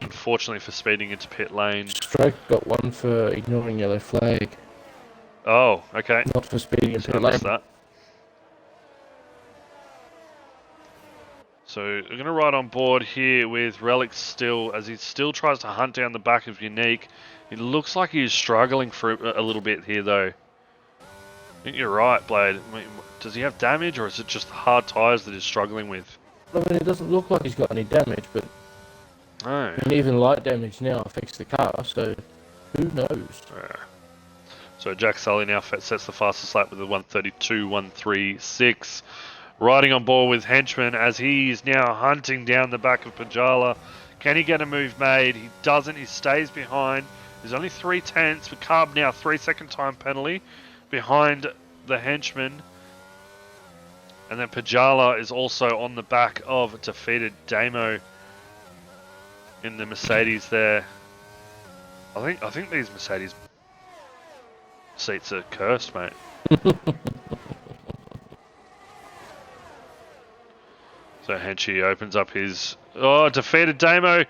Unfortunately for speeding into pit lane. Stroke got one for ignoring yellow flag. Oh, okay. Not for speeding into pit I lane. that. So we're going to ride on board here with Relic still, as he still tries to hunt down the back of Unique. It looks like he's struggling for a little bit here though. I think you're right, Blade. I mean, does he have damage or is it just the hard tyres that he's struggling with? I mean, it doesn't look like he's got any damage, but No. I mean, even light damage now affects the car, so who knows? So Jack Sully now sets the fastest lap with a 1:32.136. Riding on board with Henchman as he's now hunting down the back of Pajala. Can he get a move made? He doesn't. He stays behind. There's only 3/10 for Carb now. 3-second time penalty behind the Henchman. And then Pajala is also on the back of defeated Damo in the Mercedes there. I think these Mercedes seats are cursed, mate. So Henchy opens up his... Oh, defeated Damo.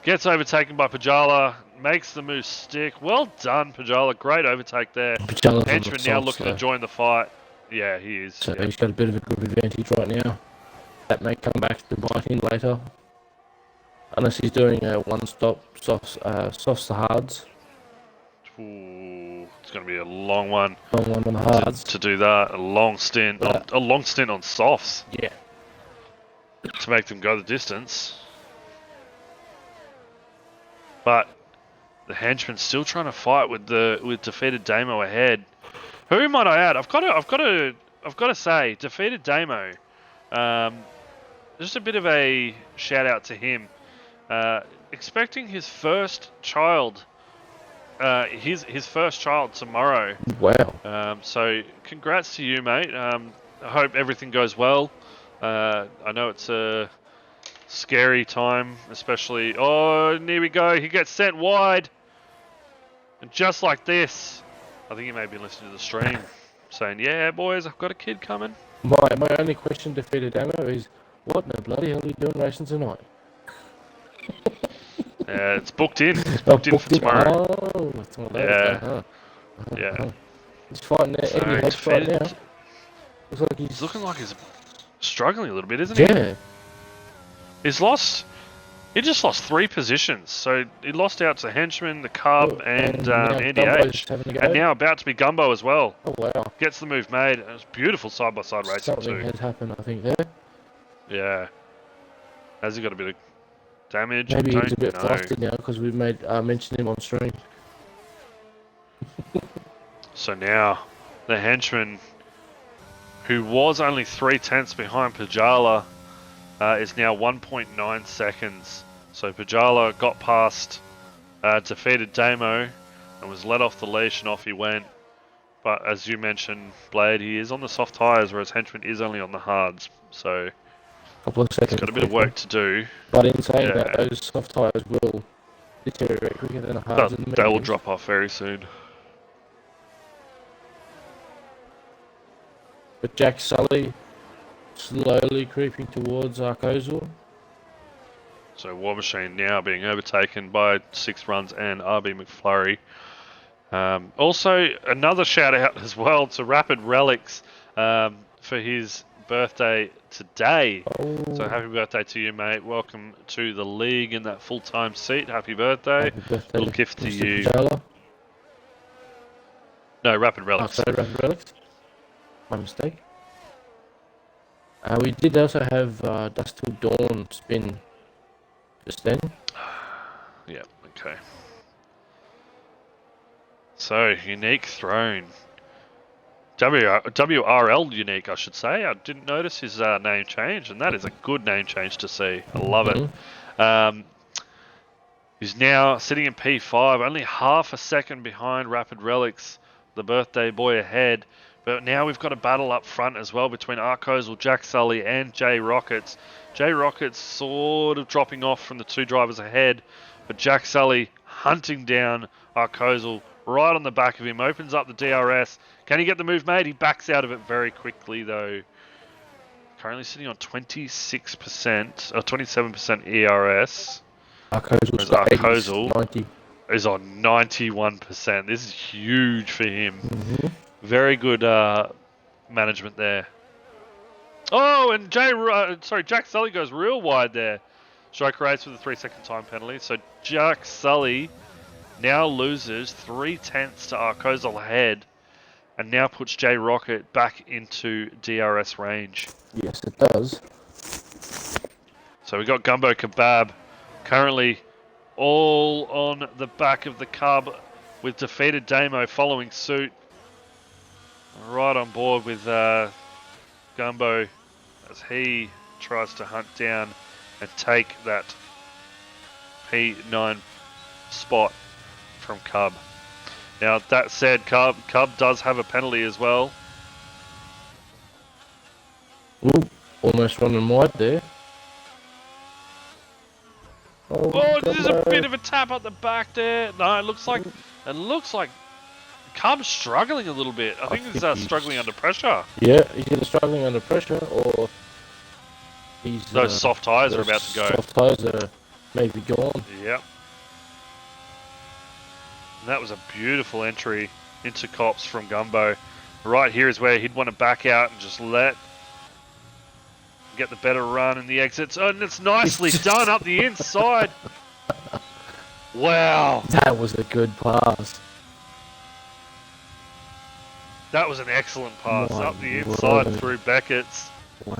Gets overtaken by Pajala. Makes the move stick. Well done, Pajala. Great overtake there. Henchman now looking to join the fight. Yeah, he is. So he's got a bit of a group advantage right now. That may come back to bite him later. Unless he's doing a one-stop softs to hards. Ooh, it's going to be a long one. Long one on the hards. To do that. A long stint on softs. Yeah. To make them go the distance. But the Henchman's still trying to fight with defeated Damo ahead. Who might I add? I've got to say, defeated Damo. Just a bit of a shout out to him. Expecting his first child. His first child tomorrow. Wow. So congrats to you, mate. I hope everything goes well. I know it's a scary time, especially... Oh, and here we go. He gets sent wide. And just like this, I think he may be listening to the stream, saying, yeah, boys, I've got a kid coming. My only question to Defeated Damo is, what in the bloody hell are you doing racing tonight? It's booked in. It's booked in for tomorrow. Oh, tomorrow. Yeah. He's fighting there. So Andy Hedge right now. Looks like he's looking like he's struggling a little bit, isn't he? Yeah. He just lost 3 positions. So he lost out to Henchman, the Cub, and Andy H. And now about to be Gumbo as well. Oh, wow. Gets the move made. And it's beautiful side-by-side racing too. Something has happened, I think, there. Yeah. Has he got a bit of damage? Maybe he's a bit flustered now because we've mentioned him on stream. So now, the Henchman, who was only 3/10 behind Pajala, is now 1.9 seconds. So Pajala got past, defeated Damo, and was let off the leash, and off he went. But as you mentioned, Blade, he is on the soft tyres, whereas Henchman is only on the hards. So Couple of seconds. He's got a bit of work to do. But in saying that, those soft tyres will deteriorate quicker than the hards. They will drop off very soon. But Jack Sully slowly creeping towards Arkozor. So War Machine now being overtaken by 6 runs and RB McFlurry. Also, another shout out as well to Rapid Relics for his birthday today. Oh. So happy birthday to you, mate. Welcome to the league in that full-time seat. Happy birthday. Happy birthday, little gift to Mr. you. Pajala. No, Rapid Relics. Oh, sorry, Rapid Relics. My mistake. We did also have Dusk Till Dawn spin just then. Yeah, okay. So, Unique Throne. WRL Unique, I should say. I didn't notice his name change, and that is a good name change to see. I love it. He's now sitting in P5, only half a second behind Rapid Relics, the birthday boy ahead. But now we've got a battle up front as well between Arkozel, Jack Sully, and J Rockets. J Rockets sort of dropping off from the two drivers ahead, but Jack Sully hunting down Arkozel right on the back of him, opens up the DRS. Can he get the move made? He backs out of it very quickly though. Currently sitting on 26% or 27% ERS. Arkozel is on 91%. This is huge for him. Mm-hmm. Very good management there. Oh, and Jack Sully goes real wide there. Striker race with a 3-second time penalty. So Jack Sully now loses 3/10 to Arkozel ahead, and now puts J Rocket back into DRS range. Yes, it does. So we got Gumbo Kebab currently all on the back of the Cub, with defeated Damo following suit. Right on board with Gumbo as he tries to hunt down and take that P9 spot from Cub. Now that said, Cub does have a penalty as well. Ooh, almost running wide there. Oh, there's a bit of a tap at the back there. No, it looks like Cub's struggling a little bit. I think he's struggling under pressure. Yeah, he's either struggling under pressure or he's... Those soft tyres are about to go. Soft tyres are maybe gone. Yep. And that was a beautiful entry into Cops from Gumbo. Right here is where he'd want to back out and just get the better run in the exits. Oh, and it's nicely done up the inside. Wow. That was a good pass. That was an excellent pass up the inside through Beckett's. Wow.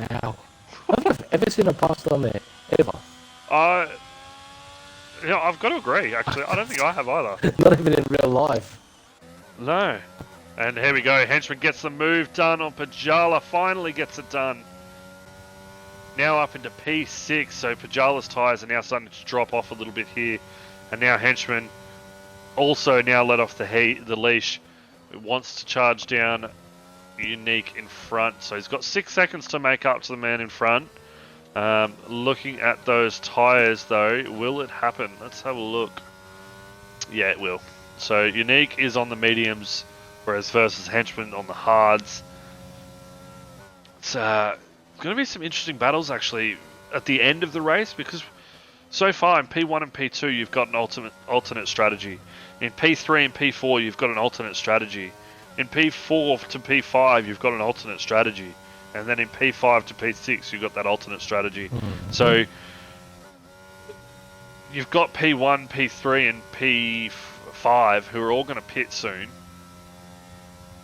I don't think I've ever seen a pass on there, ever. I've got to agree, actually. I don't think I have either. Not even in real life. No. And here we go. Henchman gets the move done on Pajala. Finally gets it done. Now up into P6, so Pajala's tyres are now starting to drop off a little bit here. And now Henchman also now let off the leash. It wants to charge down Unique in front. So he's got 6 seconds to make up to the man in front. Looking at those tyres though, will it happen? Let's have a look. Yeah, it will. So Unique is on the mediums, whereas versus Henchman on the hards. It's going to be some interesting battles actually at the end of the race, because so far in P1 and P2 you've got an alternate strategy. In P3 and P4 you've got an alternate strategy. In P4 to P5 you've got an alternate strategy. And then in P5 to P6 you've got that alternate strategy. Mm-hmm. So you've got P1, P3 and P5 who are all going to pit soon,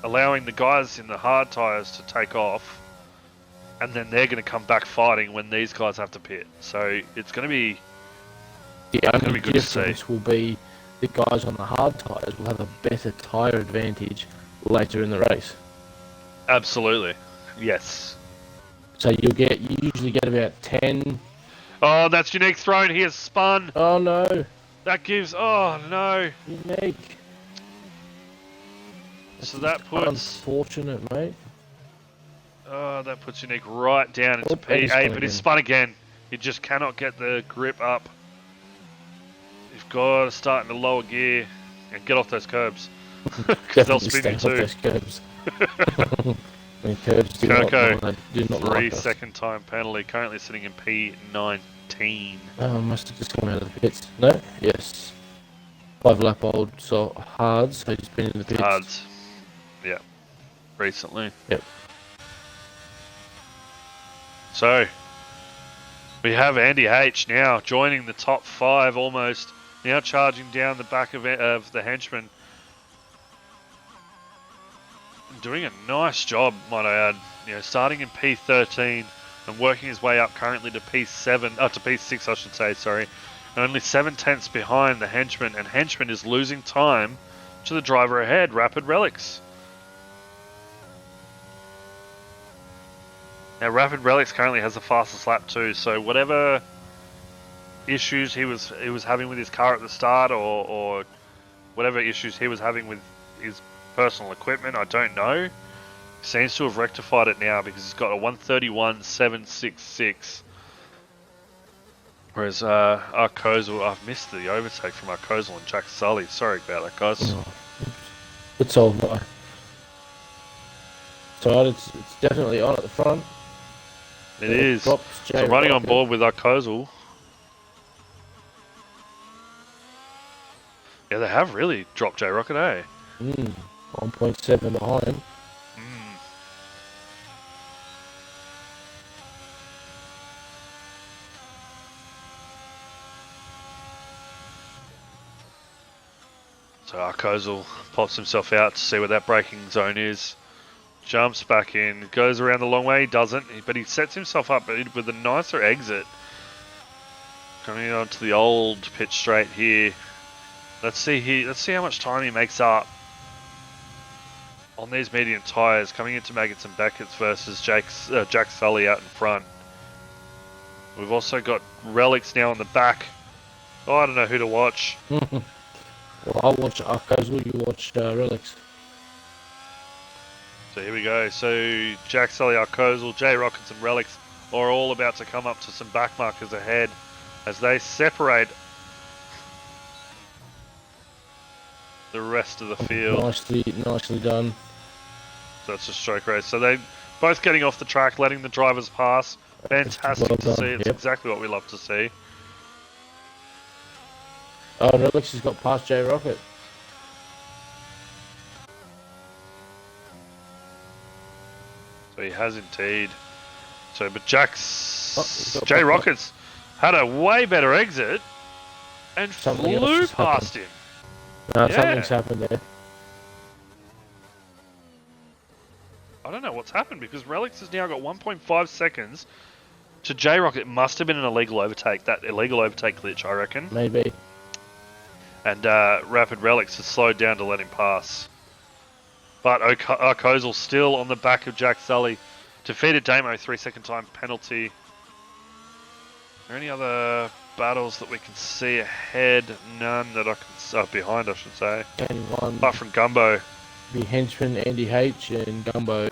allowing the guys in the hard tyres to take off, and then they're going to come back fighting when these guys have to pit. So it's going to be good to see. This will be the guys on the hard tyres will have a better tyre advantage later in the race. Absolutely, yes. So you usually get about 10. Oh, that's Unique thrown. He has spun. Oh no. That gives. Oh no. Unique. So that puts. Unfortunate, mate. Oh, that puts Unique right down into P8, but he's spun again. He just cannot get the grip up. You've got to start in the lower gear and get off those curbs, because they'll spin you too. Those curbs. Curbs do Kirko, not 3-second time penalty. Currently sitting in P19. Oh, must have just come out of the pits. No? Yes. 5 lap old, so hards. So he's been in the pits. Hards. Yeah. Recently. Yep. So, we have Andy H now joining the top 5 almost. Now charging down the back of the henchman. Doing a nice job, might I add. Starting in P13 and working his way up currently to P7, to P6 I should say, sorry. And only 7/10 behind the henchman, and henchman is losing time to the driver ahead, Rapid Relics. Now Rapid Relics currently has the fastest lap too, so whatever issues he was having with his car at the start, or whatever issues he was having with his personal equipment. I don't know. He seems to have rectified it now because he's got a 131.766. Whereas Arcozel, I've missed the overtake from Arcozel and Jack Sully. Sorry about that, guys. No, it's all right. So it's definitely on at the front. It is. So I'm running on board with Arcozel. Yeah, they have really dropped J Rocket, eh? 1.7 behind. So Arcozel pops himself out to see what that braking zone is. Jumps back in, goes around the long way. He doesn't, but he sets himself up with a nicer exit. Coming onto the old pit straight here. Let's see how much time he makes up on these medium tyres. Coming into Maggots and Beckett's versus Jack Sully out in front. We've also got Relics now on the back. Oh, I don't know who to watch. Well, I'll watch Arcozel, you watch Relics. So here we go. So Jack Sully, Arcozel, J Rockets and Relics are all about to come up to some back markers ahead as they separate the rest of the field. Nicely done. So that's a stroke race. So they both getting off the track, letting the drivers pass. Fantastic to see. It's exactly what we love to see. Oh, Relics has got past J Rocket. So he has indeed. So, but J Rockets had a way better exit and flew past him. No, something's happened there. I don't know what's happened because Relics has now got 1.5 seconds to J Rocket. It must have been an illegal overtake. That illegal overtake glitch, I reckon. Maybe. And Rapid Relics has slowed down to let him pass. But Arcozel still on the back of Jack Sully. Defeated Damo, 3-second time penalty. Are there any other battles that we can see ahead? None that I can... behind, I should say. One. Apart from Gumbo. Be Henchman, Andy H, and Gumbo,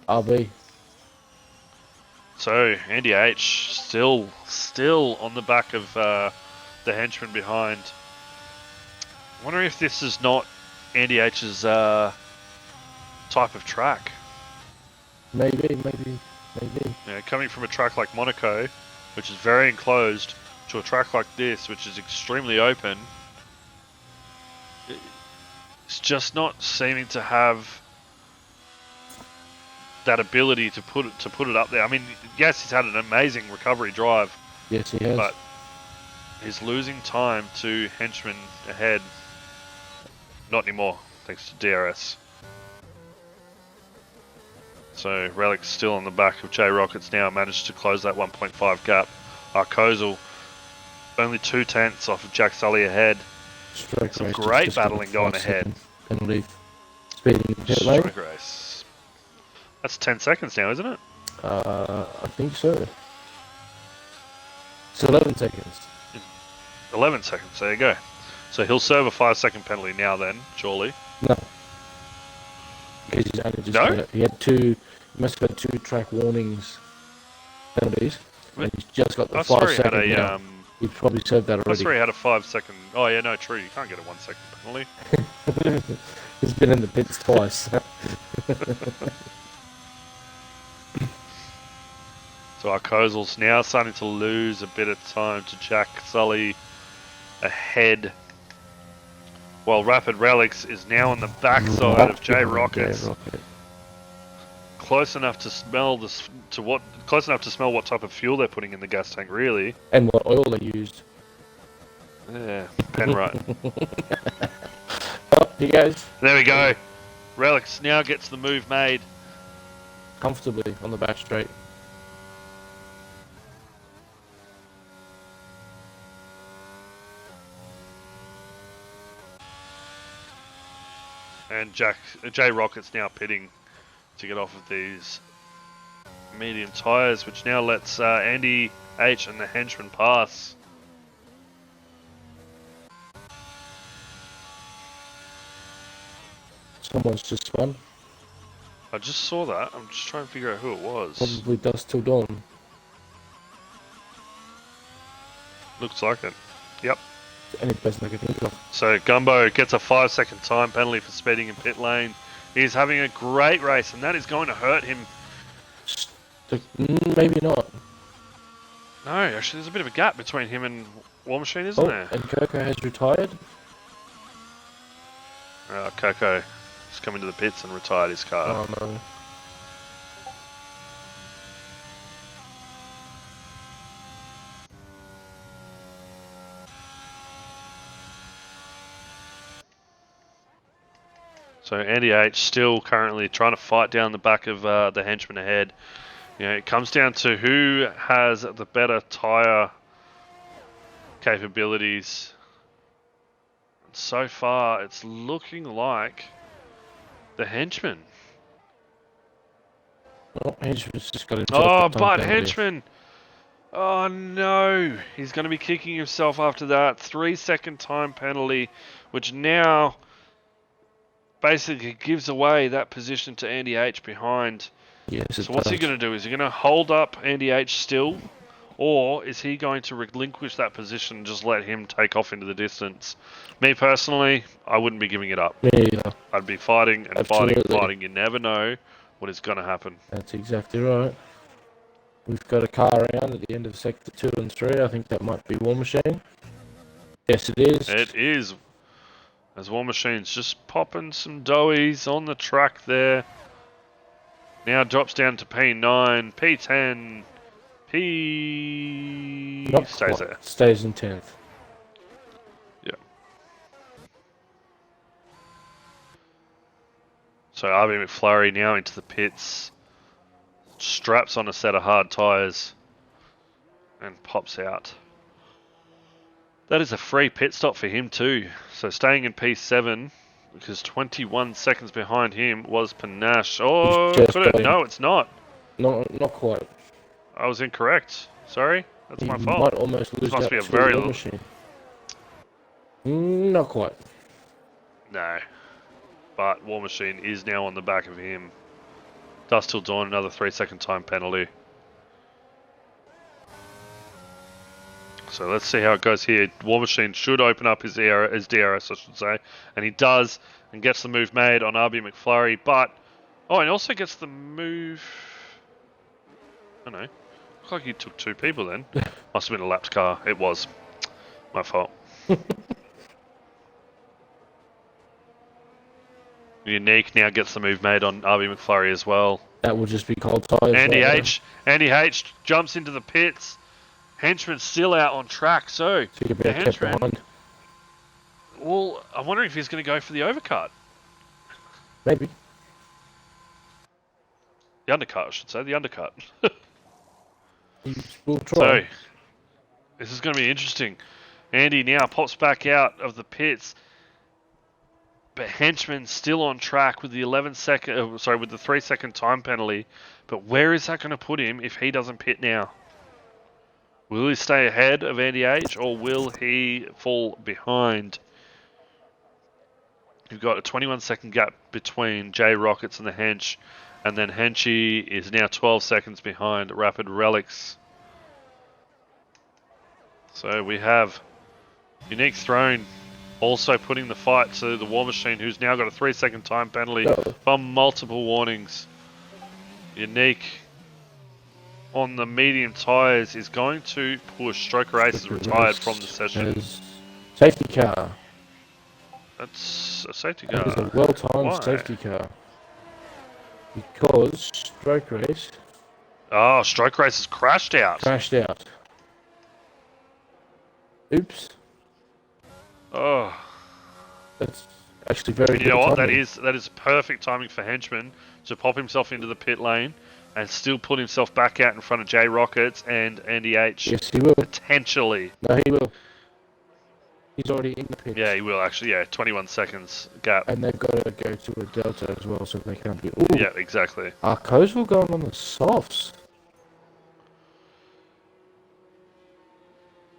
RB. So, Andy H still on the back of the Henchman behind. I wonder if this is not Andy H's type of track. Maybe. Yeah, coming from a track like Monaco, which is very enclosed, to a track like this, which is extremely open, it's just not seeming to have that ability to put it up there. I mean, yes, he's had an amazing recovery drive. Yes, he has. But he's losing time to Henchman ahead. Not anymore, thanks to DRS. So Relic's still on the back of J Rockets now, managed to close that 1.5 gap. Arcozel only 2/10 off of Jack Sully ahead. Some great battling going ahead. Penalty. Speeding pit lane. Stroke race. That's 10 seconds now, isn't it? I think so. It's 11 seconds. 11 seconds, there you go. So he'll serve a 5-second penalty now then, surely. No. Because he's only just he had two, he must have had 2 track warnings penalties. And he's just got the 5-second now. He's probably served that already. I saw he had a 5-second... Oh yeah, no, true. You can't get a 1-second penalty. He's been in the pits twice. So Arcozel's now starting to lose a bit of time to Jack Sully ahead. While Rapid Relics is now on the backside of J Rockets. Close enough to smell what type of fuel they're putting in the gas tank, really. And what oil they used. Yeah, Penrite. Oh, he goes. There we go. Relics now gets the move made. Comfortably on the back straight. And J Rocket's now pitting to get off of these medium tyres, which now lets Andy H and the Henchman pass. Someone's just spun. I just saw that. I'm just trying to figure out who it was. Probably Dust Till Dawn. Looks like it. Yep. Any person I can think of. So Gumbo gets a 5-second time penalty for speeding in pit lane. He's having a great race, and that is going to hurt him. Maybe not. No, actually, there's a bit of a gap between him and War Machine, isn't there? And Coco has retired. Coco has come into the pits and retired his car. Oh no. So Andy H still currently trying to fight down the back of the henchman ahead. You know, it comes down to who has the better tyre capabilities. So far, it's looking like the henchman. Oh, Henchman's just got Oh, but henchman! Oh no! He's going to be kicking himself after that 3-second time penalty, which now basically gives away that position to Andy H behind. Yes, so what's he going to do? Is he going to hold up Andy H still? Or is he going to relinquish that position and just let him take off into the distance? Me personally, I wouldn't be giving it up. Me either. I'd be fighting and Absolutely. fighting and fighting. You never know what is going to happen. That's exactly right. We've got a car around at the end of sector 2 and 3. I think that might be War Machine. Yes, it is. It is. As War Machine's just popping some doughies on the track there. Now drops down to P9, P10, P... Not stays quite. there. Stays in 10th. Yeah. So RB McFlurry now into the pits. Straps on a set of hard tyres. And pops out. That is a free pit stop for him too. So staying in P7, because 21 seconds behind him was Panache. Oh, could it? No, it's not. No, not quite. I was incorrect. Sorry, that's my fault. Might almost lose This must that be a to very War Machine. Not quite. No. But War Machine is now on the back of him. Dust Till Dawn, another 3-second time penalty. So let's see how it goes here. War Machine should open up his DRS, I should say. And he does, and gets the move made on RB McFlurry. But, oh, and also gets the move... I don't know. Looks like he took 2 people then. Must have been a lapped car. It was. My fault. Unique now gets the move made on RB McFlurry as well. That will just be cold tyres. Andy H jumps into the pits. Henchman's still out on track, so the henchman... Well, I'm wondering if he's going to go for the overcut. Maybe. The undercut, I should say. The undercut. We'll try. So, this is going to be interesting. Andy now pops back out of the pits. But Henchman's still on track with the 3-second time penalty. But where is that going to put him if he doesn't pit now? Will he stay ahead of Andy H, or will he fall behind? You've got a 21-second gap between J Rockets and the Hench, and then Henchy is now 12 seconds behind Rapid Relics. So we have Unique Throne also putting the fight to the War Machine, who's now got a 3-second time penalty from multiple warnings. Unique on the medium tyres is going to push. Stroker Ace is retired from the session. Safety car. That's a safety car. That is a well-timed safety car. Because Stroke Race... Oh, Stroke Race has crashed out. Oops. Oh. That's actually very good. You know what? Timing. That is perfect timing for Henchman to pop himself into the pit lane and still put himself back out in front of J Rockets and Andy H. Yes, he will. Potentially. No, he will. He's already in the pit. Yeah, he will actually. Yeah, 21 seconds gap. And they've got to go to a delta as well, so they can't be. Ooh. Yeah, exactly. Arcos will go on the softs.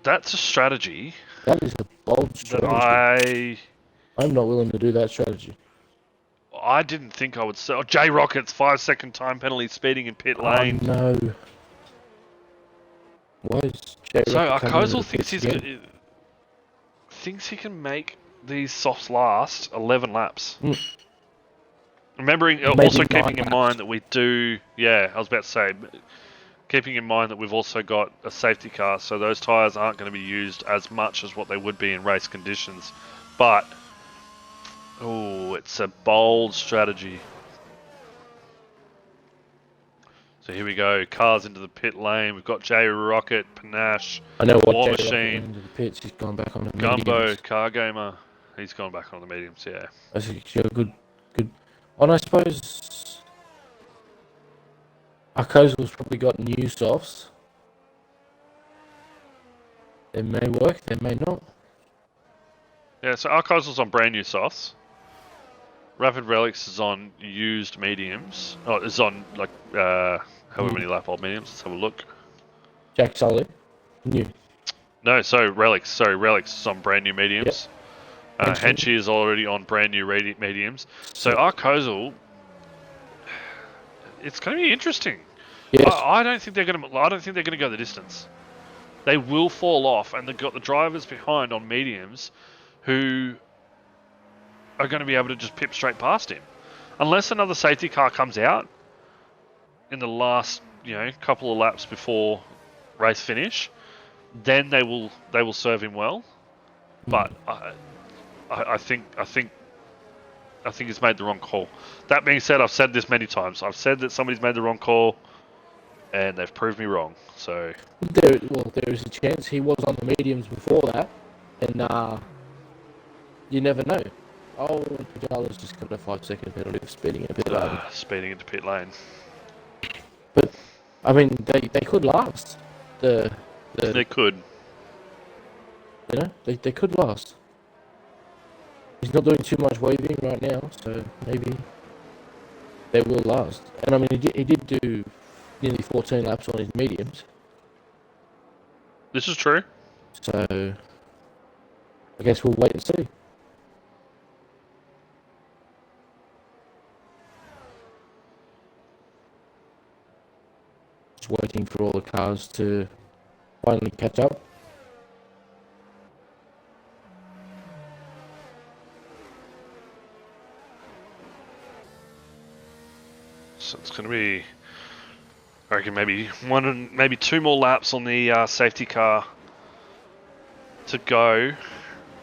That's a strategy. That is a bold strategy. I'm not willing to do that strategy. I didn't think I would say. Oh, J Rockets 5-second time penalty speeding in pit lane. Oh no. Why is J So Rocket coming into Arkozl the thinks pits again? thinks he can make these softs last 11 laps. Remembering, Maybe also 9 keeping in laps. mind that we do. Yeah, I was about to say, keeping in mind that we've also got a safety car, so those tyres aren't going to be used as much as what they would be in race conditions. But, oh, it's a bold strategy. So here we go, cars into the pit lane. We've got J Rocket, Panache, I know what War J Rocket Machine, went into the pits. He's gone back on the Gumbo, mediums. Car Gamer. He's gone back on the mediums, yeah. That's actually a good. And I suppose Arkozl's probably got new softs. They may work, they may not. Yeah, so Arkozl's on brand new softs. Rapid Relics is on used mediums. Oh, it's on like however many lap old mediums. Let's have a look. Jack Sully, new. No, so Relics. Sorry, Relics is on brand new mediums. Yep. Henchy is already on brand new mediums. So Arkozl, it's going to be interesting. Yes. I don't think they're going to. I don't think they're going to go the distance. They will fall off, and they've got the drivers behind on mediums, who are going to be able to just pip straight past him, unless another safety car comes out in the last, couple of laps before race finish. Then they will serve him well. But I think he's made the wrong call. That being said, I've said this many times. I've said that somebody's made the wrong call, and they've proved me wrong. So there is a chance he was on the mediums before that, and you never know. Oh, Pajala's just got a 5-second penalty for speeding in a pit lane. Speeding into pit lane. But I mean, they could last. They could. They could last. He's not doing too much waving right now, so maybe they will last. And I mean, he did do nearly 14 laps on his mediums. This is true. So I guess we'll wait and see. Just waiting for all the cars to finally catch up. So it's going to be, I reckon, maybe 2 more laps on the safety car to go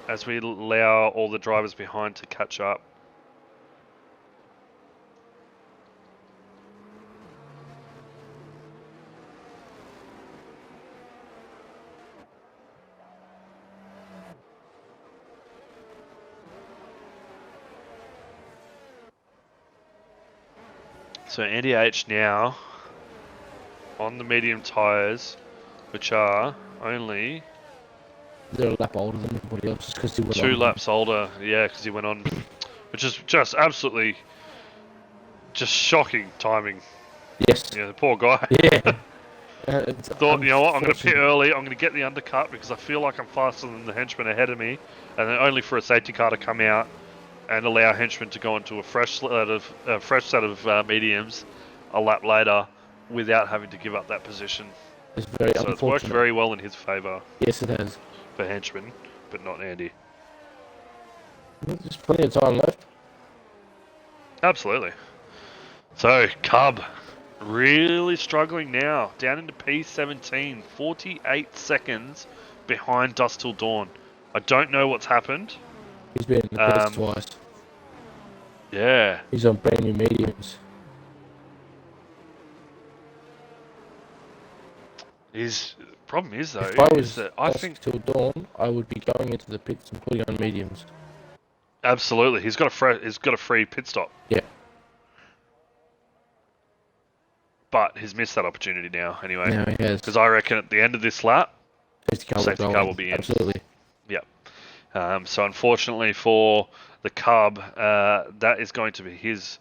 as we allow all the drivers behind to catch up. So Andy H now on the medium tyres, which are only... They're a lap older than everybody else because he went 2 laps older, yeah, because he went on, which is just absolutely just shocking timing. Yes. Yeah, the poor guy. Yeah. Thought, you know what, I'm going to pit early, I'm going to get the undercut because I feel like I'm faster than the henchman ahead of me, and then only for a safety car to come out and allow henchmen to go into a fresh set of mediums a lap later without having to give up that position. It's very so it's worked very well in his favour. Yes, it has. For henchmen, but not Andy. There's plenty of time left. Absolutely. So, Cub, really struggling now. Down into P17, 48 seconds behind Dusk Till Dawn. I don't know what's happened. He's been in the pits twice. Yeah. He's on brand new mediums. His problem is, though, if I was that I think Till Dawn, I would be going into the pits and putting on mediums. Absolutely. He's got a free pit stop. Yeah. But he's missed that opportunity now, anyway. No, he has. Because I reckon at the end of this lap, safety car will be in. Absolutely. Yep. So unfortunately for the Cub, that is going to be his...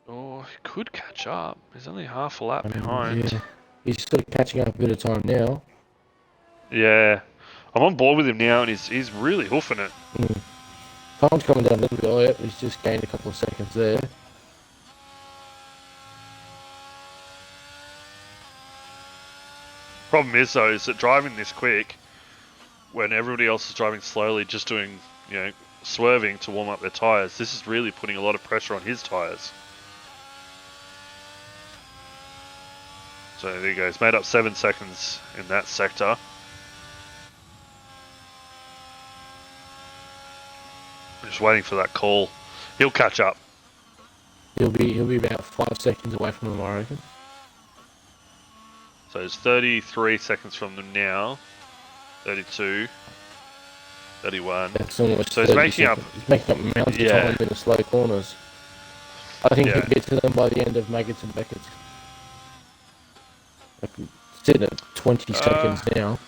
Oh, he could catch up. He's only half a lap behind. Yeah. He's still catching up a bit of time now. Yeah. I'm on board with him now, and he's really hoofing it. Time's coming down a little bit. Oh, yeah, he's just gained a couple of seconds there. Problem is though, is that driving this quick, when everybody else is driving slowly, just doing, swerving to warm up their tyres, this is really putting a lot of pressure on his tyres. So there you go, he's made up 7 seconds in that sector. Just waiting for that call. He'll catch up. He'll be about 5 seconds away from him, I reckon. So it's 33 seconds from them now. 32. 31. That's almost so he's making seconds. He's making up mounds of time in the slow corners. I think he'll get to them by the end of Maggots and Beckett's. Like, sitting at 20 seconds now.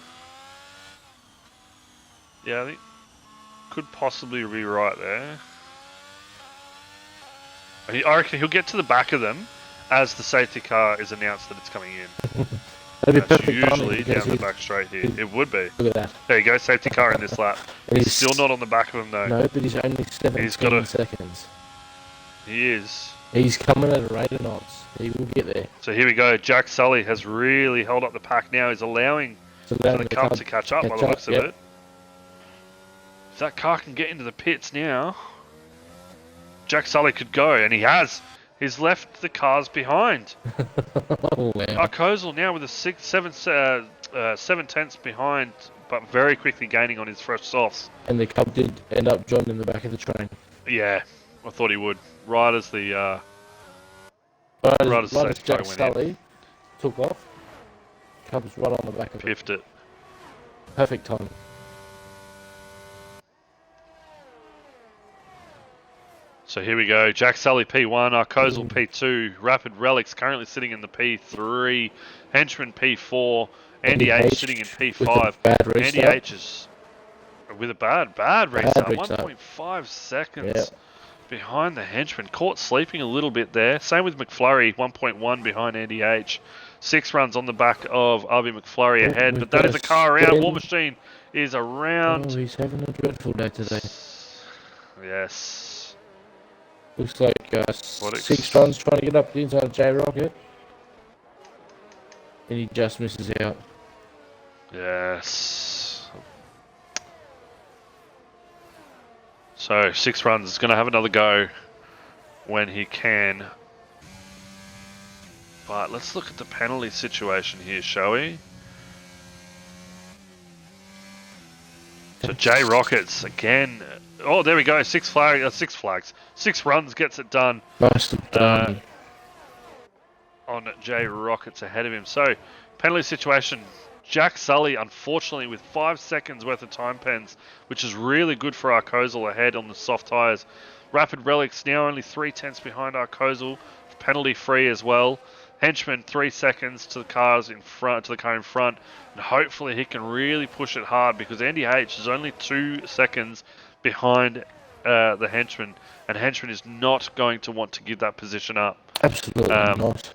Yeah, I think could possibly be right there. I reckon he'll get to the back of them as the safety car is announced that it's coming in. That'd be That's perfect usually down the back straight here. It would be. Look at that. There you go, safety car in this lap. He's still not on the back of him though. No, but he's only 17 seconds. He is. He's coming at a rate of knots. He will get there. So here we go. Jack Sully has really held up the pack now. He's allowing for the car to catch up by the looks of it. If that car can get into the pits now, Jack Sully could go, and he has. He's left the cars behind. Oh, wow. Arcozal now with a 7 tenths behind, but very quickly gaining on his fresh softs. And the Cub did end up joining the back of the train. Yeah, I thought he would. Right as the right as Jack Sully took off, Cub's right on the back of it. Piffed it. Perfect timing. So here we go. Jack Sully P1, Arcozal P2, Rapid Relics currently sitting in the P3, Henchman P4, Andy H sitting in P5. Andy H is with a bad restart. 1.5 seconds behind the Henchman. Caught sleeping a little bit there. Same with McFlurry, 1.1 behind Andy H. 6 runs on the back of RB McFlurry ahead, but that is a car around. War Machine is around. Oh, he's having a dreadful day today. Yes. Looks like 6 runs trying to get up the inside of J Rocket. And he just misses out. Yes. So 6 runs is going to have another go when he can. But let's look at the penalty situation here, shall we? So J Rockets again. Oh, there we go. 6 flags. 6 runs gets it done. Nicely done. On J Rockets ahead of him. So penalty situation. Jack Sully, unfortunately, with 5 seconds worth of time pens, which is really good for Arcozal ahead on the soft tyres. Rapid Relics now only 3 tenths behind Arcozal, penalty free as well. Henchman 3 seconds to the cars in front, to the car in front, and hopefully he can really push it hard because Andy H is only 2 seconds behind the Henchman, and Henchman is not going to want to give that position up. Absolutely not.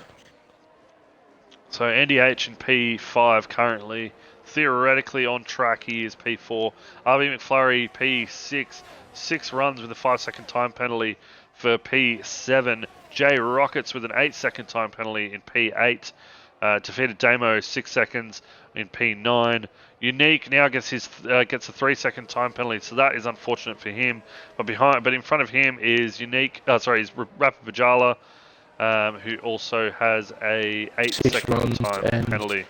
So Andy H in P5 currently, theoretically on track. He is P4. RB McFlurry P6, 6 runs with a 5-second time penalty for P7. J Rockets with an 8-second time penalty in P8. Defeated Damo 6 seconds in P9. Unique now gets a 3-second time penalty, so that is unfortunate for him. But in front of him is is Rapid Vajala, who also has a 8-second time penalty.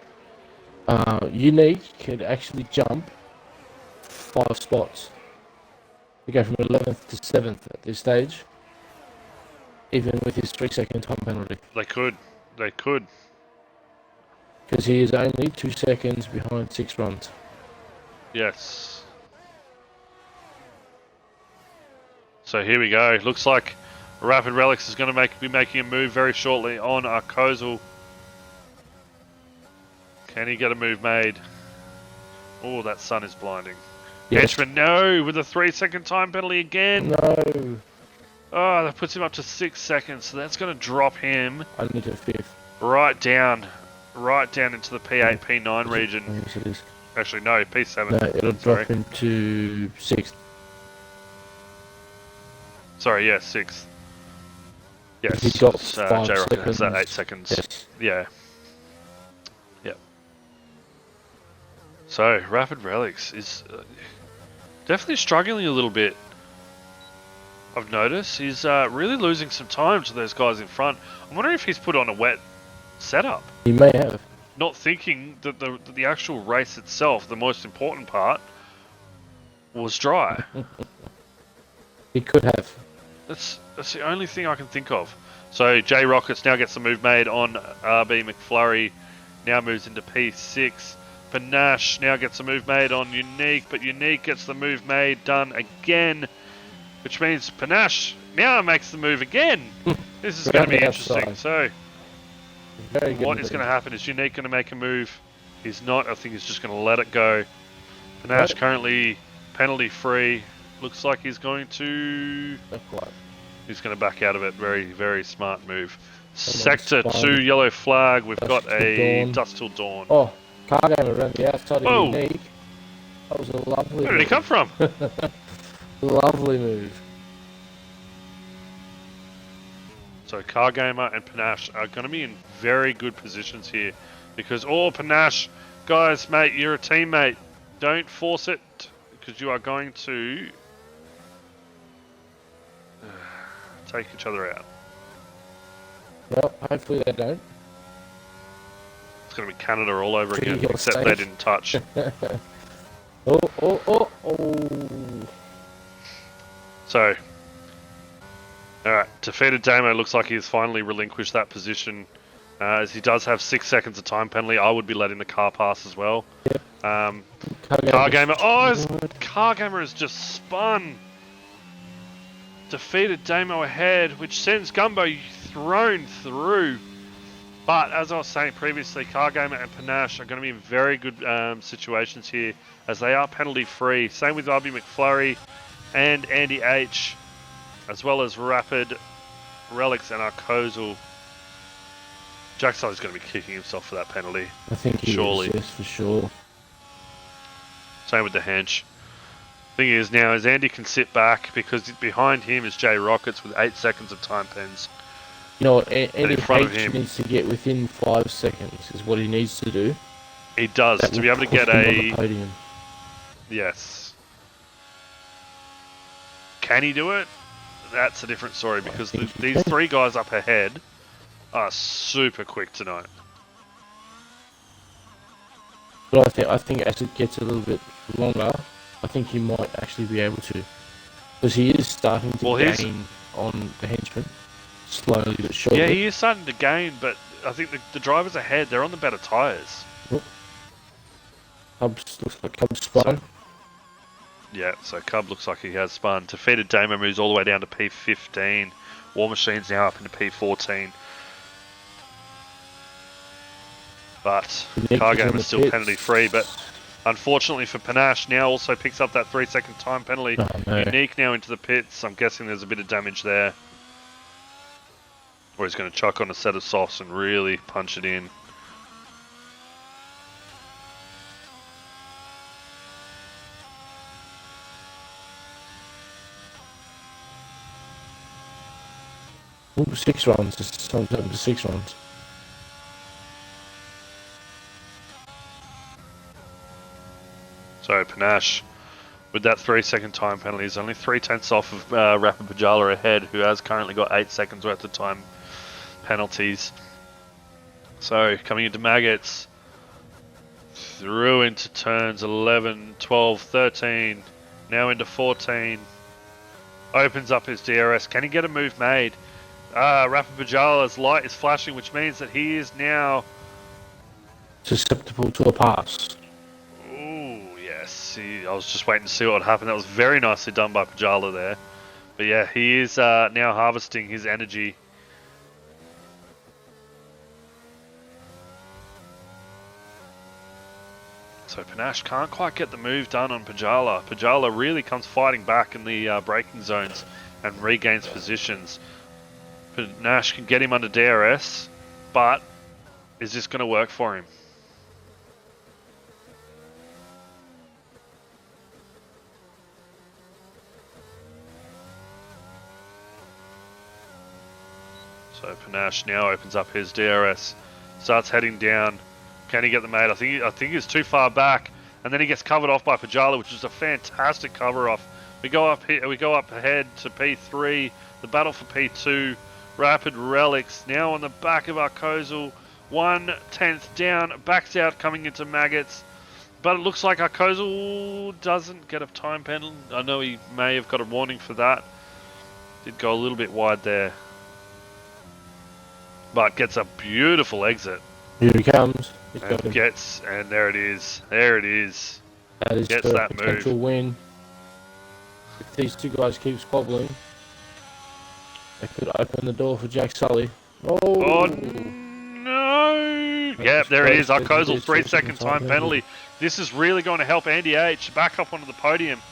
Unique could actually jump 5 spots. We go from 11th to 7th at this stage, even with his 3-second time penalty. They could. Because he is only 2 seconds behind 6 runs. Yes. So here we go. Looks like Rapid Relics is going to be making a move very shortly on Arcozal. Can he get a move made? Oh, that sun is blinding. Yes. Henchman, no, with a 3-second time penalty again. No. Oh, that puts him up to 6 seconds, so that's going to drop him Only to 5th. right down into the P8, P9 region. Yes, it is. Actually, no, P7. No, it'll drop him to 6th. Sorry, yeah, 6th. Yes, He's got J 5 Rocket has that 8 seconds. seconds. Yes. Yeah. Yep. So, Rapid Relics is definitely struggling a little bit. I've noticed he's really losing some time to those guys in front. I'm wondering if he's put on a wet setup, He may have. not thinking that the actual race itself, the most important part, was dry. He could have. That's the only thing I can think of. So J Rockets now gets the move made on RB McFlurry. Now moves into P6. Panache now gets the move made on Unique, but Unique gets the move made done again, which means Panache now makes the move again. This is going to be interesting. So what is going to happen? Is Unique going to make a move? He's not. I think he's just going to let it go. Panache currently penalty free. Looks like he's going to... He's going to back out of it. Very, very smart move. Sector 2, yellow flag. We've got a Dust Till Dawn. Oh, car game around the outside Whoa. of Unique. That was a lovely move. Where did he come from? Lovely move. So Car Gamer and Panache are going to be in very good positions here. Because, Panache, guys, mate, you're a teammate. Don't force it. Because you are going to... take each other out. Well, hopefully they don't. It's going to be Canada all over again, You're except safe. they didn't touch. Oh. So, alright, defeated Damo looks like he's finally relinquished that position. As he does have 6 seconds of time penalty, I would be letting the car pass as well. Yep. Car Gamer, his Car Gamer has just spun. Defeated Damo ahead, which sends Gumbo thrown through. But as I was saying previously, Car Gamer and Panache are going to be in very good situations here, as they are penalty free. Same with RB McFlurry and Andy H, as well as Rapid Relics and Arcozel. Jackson is going to be kicking himself for that penalty. I think he is, yes, for sure. Same with the hench. Thing is now is Andy can sit back because behind him is J Rockets with 8 seconds of time pens. You know what, Andy in front of H him needs to get within 5 seconds is what he needs to do. He does That to be able to get on a the podium. Yes. Can he do it? That's a different story because these 3 guys up ahead are super quick tonight. But I think as it gets a little bit longer, I think he might actually be able to. Because he is starting to gain on the henchman. Slowly but surely. Yeah, he is starting to gain, but I think the drivers ahead, they're on the better tyres. Looks like Cub's spun. So Cub looks like he has spun. Defeated Damo moves all the way down to P15. War Machine's now up into P14. But Car Game is still penalty free, but unfortunately for Panache now also picks up that 3 second time penalty. Oh, no. Unique now into the pits. I'm guessing there's a bit of damage there. Or he's going to chuck on a set of softs and really punch it in. Ooh, 6 runs. Sometimes 6 runs. So Panache, with that 3 second time penalty, is only 3/10 off of Rapid Pajala ahead, who has currently got 8 seconds worth of time penalties. So coming into Maggots, through into turns 11, 12, 13, now into 14. Opens up his DRS. Can he get a move made? Rapid Pajala's light is flashing, which means that he is now susceptible to a pass. Yes, I was just waiting to see what would happen. That was very nicely done by Pajala there. But yeah, he is now harvesting his energy. So Panache can't quite get the move done on Pajala. Pajala really comes fighting back in the braking zones and regains positions. Panache can get him under DRS, but is this going to work for him? So Panache now opens up his DRS, starts heading down. Can he get the mate? I think he's too far back, and then he gets covered off by Pajala, which is a fantastic cover off. We go up here, we go up ahead to P3. The battle for P2. Rapid Relics now on the back of Arkozul. 1/10 down, backs out, coming into Maggots. But it looks like Arkozul doesn't get a time penalty. I know he may have got a warning for that. Did go a little bit wide there. But gets a beautiful exit. Here he comes. And there it is. There it is. That is gets for that a potential move. win. If these two guys keep squabbling, they could open the door for Jack Sully. Oh no! Yep, there it is. Arkozul 3-second time penalty. This is really going to help Andy H back up onto the podium.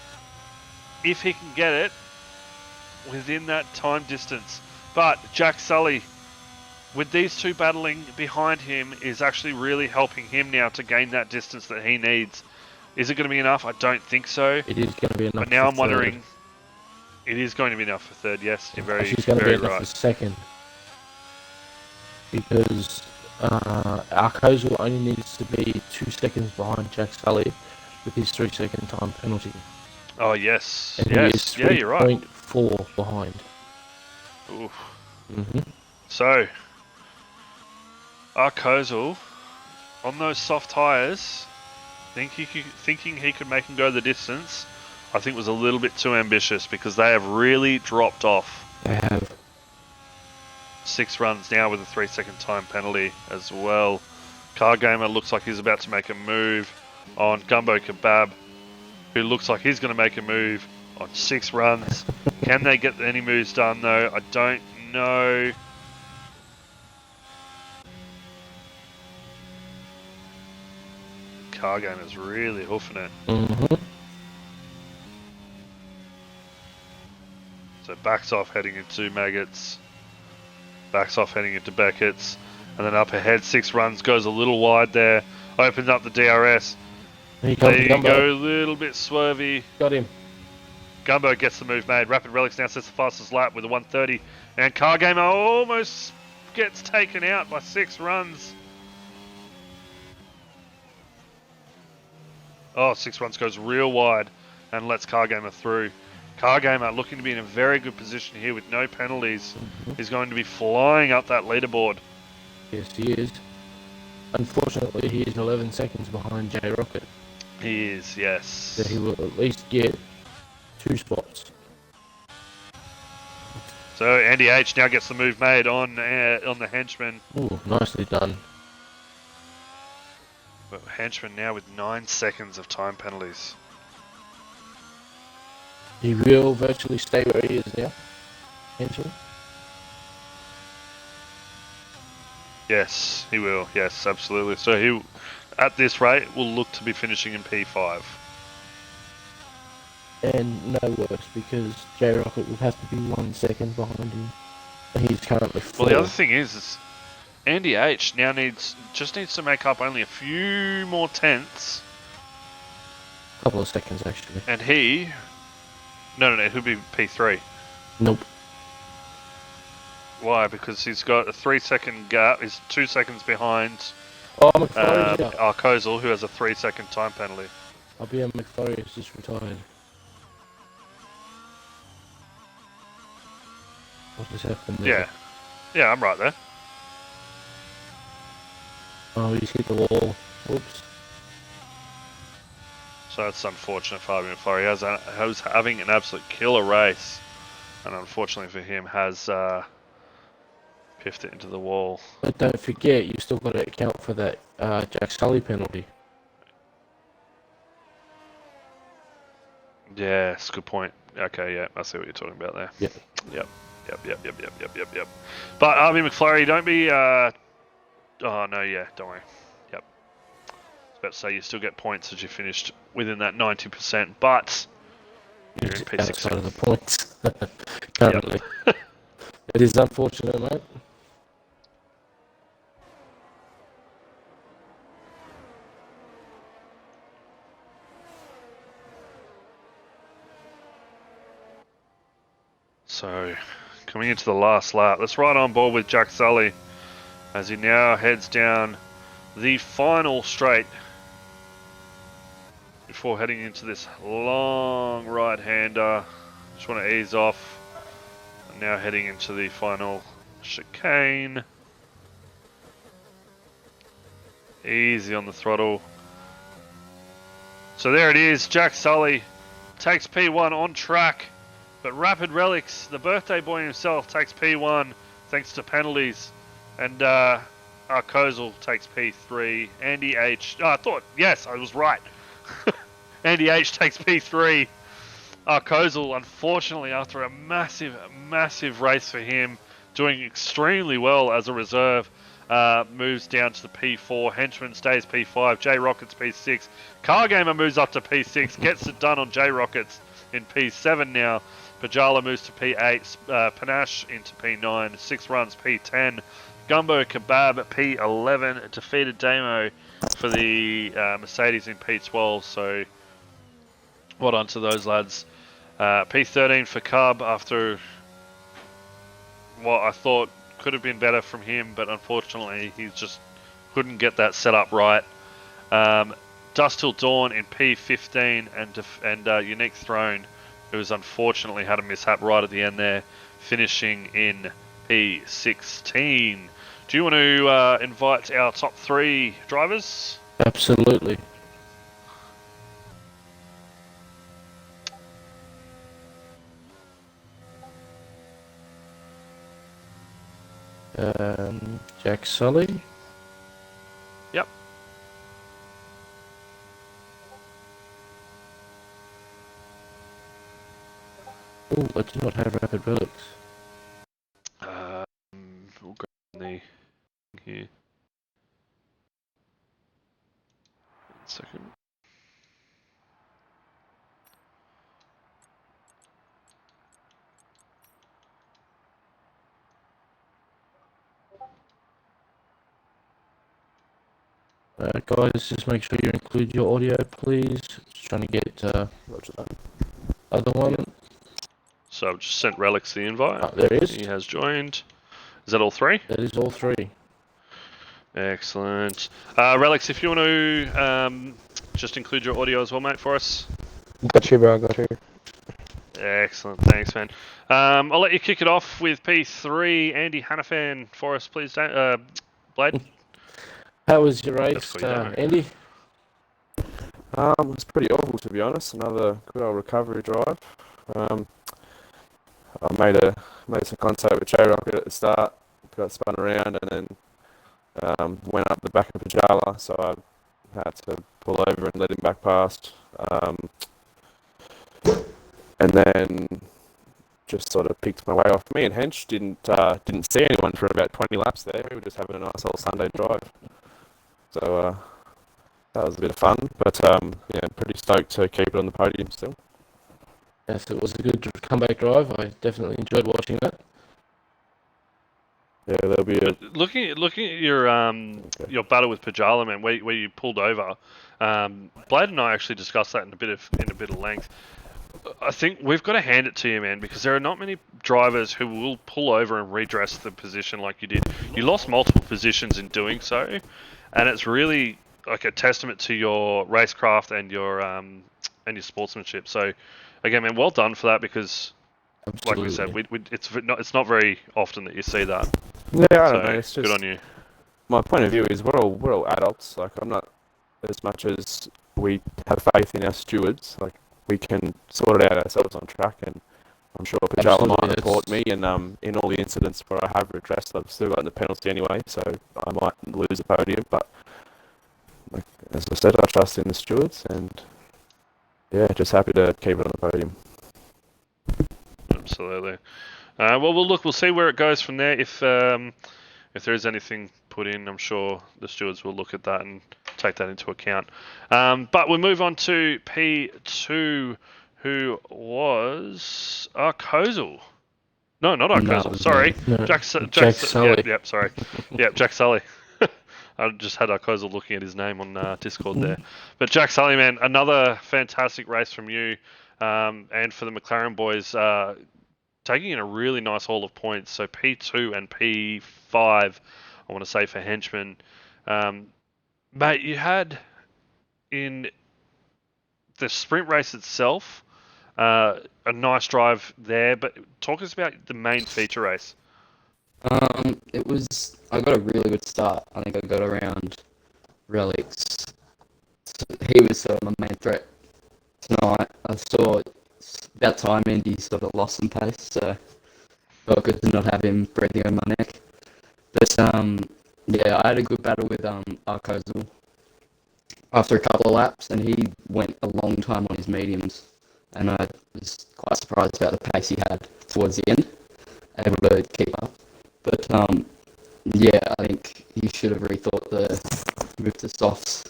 If he can get it within that time distance. But Jack Sully, with these two battling behind him, is actually really helping him now to gain that distance that he needs. Is it going to be enough? I don't think so. It is going to be enough. But now I'm wondering. It is going to be enough for third. Yes, you're very, She's going to very be enough right. for second, because Arkozul only needs to be 2 seconds behind Jack Sully with his 3-second time penalty. Oh yes, And yes, he is you're right. 3.4 behind. Oof. Mm-hmm. So, Arkozul on those soft tyres, thinking he could make him go the distance, I think was a little bit too ambitious, because they have really dropped off. They have 6 runs now with a 3-second time penalty as well. Car Gamer looks like he's about to make a move on Gumbo Kebab, who looks like he's going to make a move on 6 runs. Can they get any moves done though? I don't know. Car Gamer's really hoofing it. Mm-hmm. So backs off heading into Maggots. Backs off heading into Beckett's. And then up ahead, 6 runs, goes a little wide there. Opens up the DRS. There you go, a little bit swervy. Got him. Gumbo gets the move made. Rapid Relics now sets the fastest lap with a 1:30. And Car Gamer almost gets taken out by 6 runs. Oh, 6 runs goes real wide and lets Car Gamer through. Car Gamer looking to be in a very good position here with no penalties. He's going to be flying up that leaderboard. Yes, he is. Unfortunately, he is 11 seconds behind J Rocket. He is, yes. So he will at least get 2 spots. So Andy H now gets the move made on the henchman. Ooh, nicely done. But henchman now with 9 seconds of time penalties. He will virtually stay where he is now. Henchman. Yes, he will. Yes, absolutely. So he, at this rate, will look to be finishing in P5. And no worse, because J Rocket would have to be 1 second behind him. And he's currently 4. Well, the other thing is Andy H now just needs to make up only a few more tenths. A couple of seconds, actually. And he... No, he'll be P3. Nope. Why? Because he's got a 3-second gap. He's 2 seconds behind Arkozul, who has a 3-second time penalty. RBM McFlurry has just retired. What just happened there? Yeah, I'm right there. Oh, he's hit the wall. Whoops. So it's unfortunate for RBM McFlurry. He was having an absolute killer race, and unfortunately for him, has piffed it into the wall. But don't forget, you've still got to account for that Jack Sully penalty. Yes, good point. Okay, yeah, I see what you're talking about there. Yep. Yep. But RB McFlurry, don't be... oh, no, yeah, don't worry. Yep. I was about to say you still get points as you finished within that 90%, but you're in P16. Outside of the points, currently. Yep. It is unfortunate, mate. So, coming into the last lap. Let's ride on board with Jack Sully as he now heads down the final straight before heading into this long right-hander. Just want to ease off. Now heading into the final chicane. Easy on the throttle. So there it is, Jack Sully takes P1 on track, but Rapid Relics, the birthday boy himself, takes P1 thanks to penalties, and Arkozal takes P3. Andy H. Oh, I was right. Andy H takes P3. Arkozal, unfortunately, after a massive race for him, doing extremely well as a reserve, moves down to the P4. Henchman stays P5. J Rockets P6. Cargamer moves up to P6. Gets it done on J Rockets in P7 now. Pajala moves to P8. Panache into P9. 6 runs P10. Gumbo Kebab P11. Defeated Damo for the Mercedes in P12. So well done to those lads. P13 for Cub after what I thought could have been better from him, but unfortunately he just couldn't get that set up right. Dust Till Dawn in P15 and Unique Throne, who has unfortunately had a mishap right at the end there, finishing in P16. Do you want to invite our top 3 drivers? Absolutely. Jack Sully. Yep. Oh, I do not have Rapid Relics. We'll go in the here. 1 second. Guys, just make sure you include your audio, please. Just trying to get other one. Yep. So I've just sent Relics the invite. There he is. He has joined. Is that all 3? That is all 3. Excellent. Relics, if you want to just include your audio as well, mate, for us. Got you, bro. Got you. Excellent. Thanks, man. I'll let you kick it off with P3. Andy Hannafan for us, please. Blade. How was your race, Andy? It was pretty awful, to be honest. Another good old recovery drive. I made some contact with J Rocket at the start, got spun around, and then went up the back of Pajala, so I had to pull over and let him back past. And then just sort of picked my way off. Me and Hench didn't see anyone for about 20 laps there. We were just having a nice old Sunday drive. So that was a bit of fun, but yeah, pretty stoked to keep it on the podium still. Yes, it was a good comeback drive. I definitely enjoyed watching that. Yeah, there'll be a... Looking at your battle with Pajala, man, where you pulled over. Blade and I actually discussed that in a bit of length. I think we've got to hand it to you, man, because there are not many drivers who will pull over and redress the position like you did. You lost multiple positions in doing so, and it's really like a testament to your racecraft and your sportsmanship. So, again, man, well done for that, because, Absolutely. like we said, it's not very often that you see that. Yeah, I don't know. It's just good on you. My point of view is we're all adults. Like, I'm not, as much as we have faith in our stewards, like, we can sort it out ourselves on track, and I'm sure Pajala might report me, and in all the incidents where I have redressed, I've still gotten the penalty anyway, so I might lose a podium, but like, as I said, I trust in the stewards, and yeah, just happy to keep it on the podium. Absolutely. Well, we'll see where it goes from there. If there is anything put in, I'm sure the stewards will look at that and take that into account. But we'll move on to P2, who was Arkozal. No, not Arkozal. Sorry, no. Jack Sully. Yep, sorry. Yep, Jack Sully. I just had Arkozal looking at his name on Discord there. But Jack Sully, man, another fantastic race from you, and for the McLaren boys. taking in a really nice haul of points. So P2 and P5, I want to say for Henchman. Mate, you had in the sprint race itself a nice drive there, but talk us about the main feature race. It was. I got a really good start. I think I got around relics. He was sort of my main threat tonight. I saw about time Andy sort of lost some pace, so felt good to not have him breathing on my neck. But yeah, I had a good battle with Arkozel after a couple of laps, and he went a long time on his mediums, and I was quite surprised about the pace he had towards the end, able to keep up. But yeah, I think he should have rethought the move to softs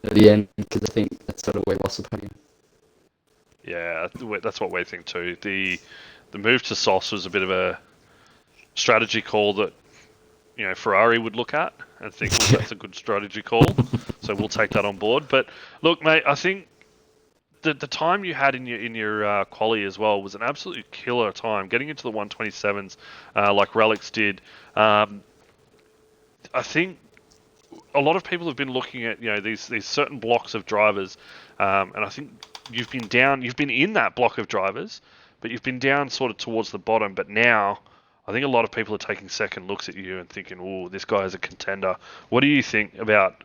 at the end, because I think that's sort of where he lost the podium. Yeah, that's what we think too. The move to softs was a bit of a strategy call that Ferrari would look at and think, well, that's a good strategy call. So we'll take that on board. But look, mate, I think the time you had in your quali as well was an absolutely killer time. Getting into the 127s like Relics did. I think a lot of people have been looking at these certain blocks of drivers, and I think you've been in that block of drivers, but you've been down sort of towards the bottom. But now, I think a lot of people are taking second looks at you and thinking, "Oh, this guy is a contender." What do you think about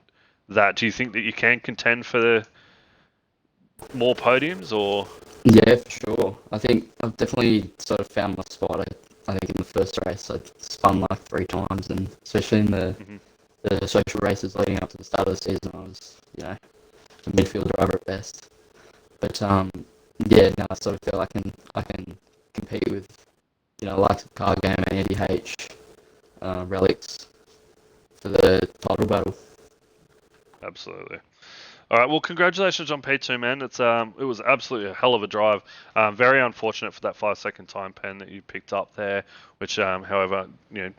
that? Do you think that you can contend for more podiums, or? Yeah, for sure. I think I've definitely sort of found my spot. I think in the first race I spun like 3 times, and especially in the social races leading up to the start of the season, I was a midfield driver at best. But yeah, now I sort of feel I can compete with likes of Car Game and Andy H, Relics for the title battle. Absolutely. All right. Well, congratulations on P2, man. It was absolutely a hell of a drive. Very unfortunate for that 5-second time pen that you picked up there, which, however,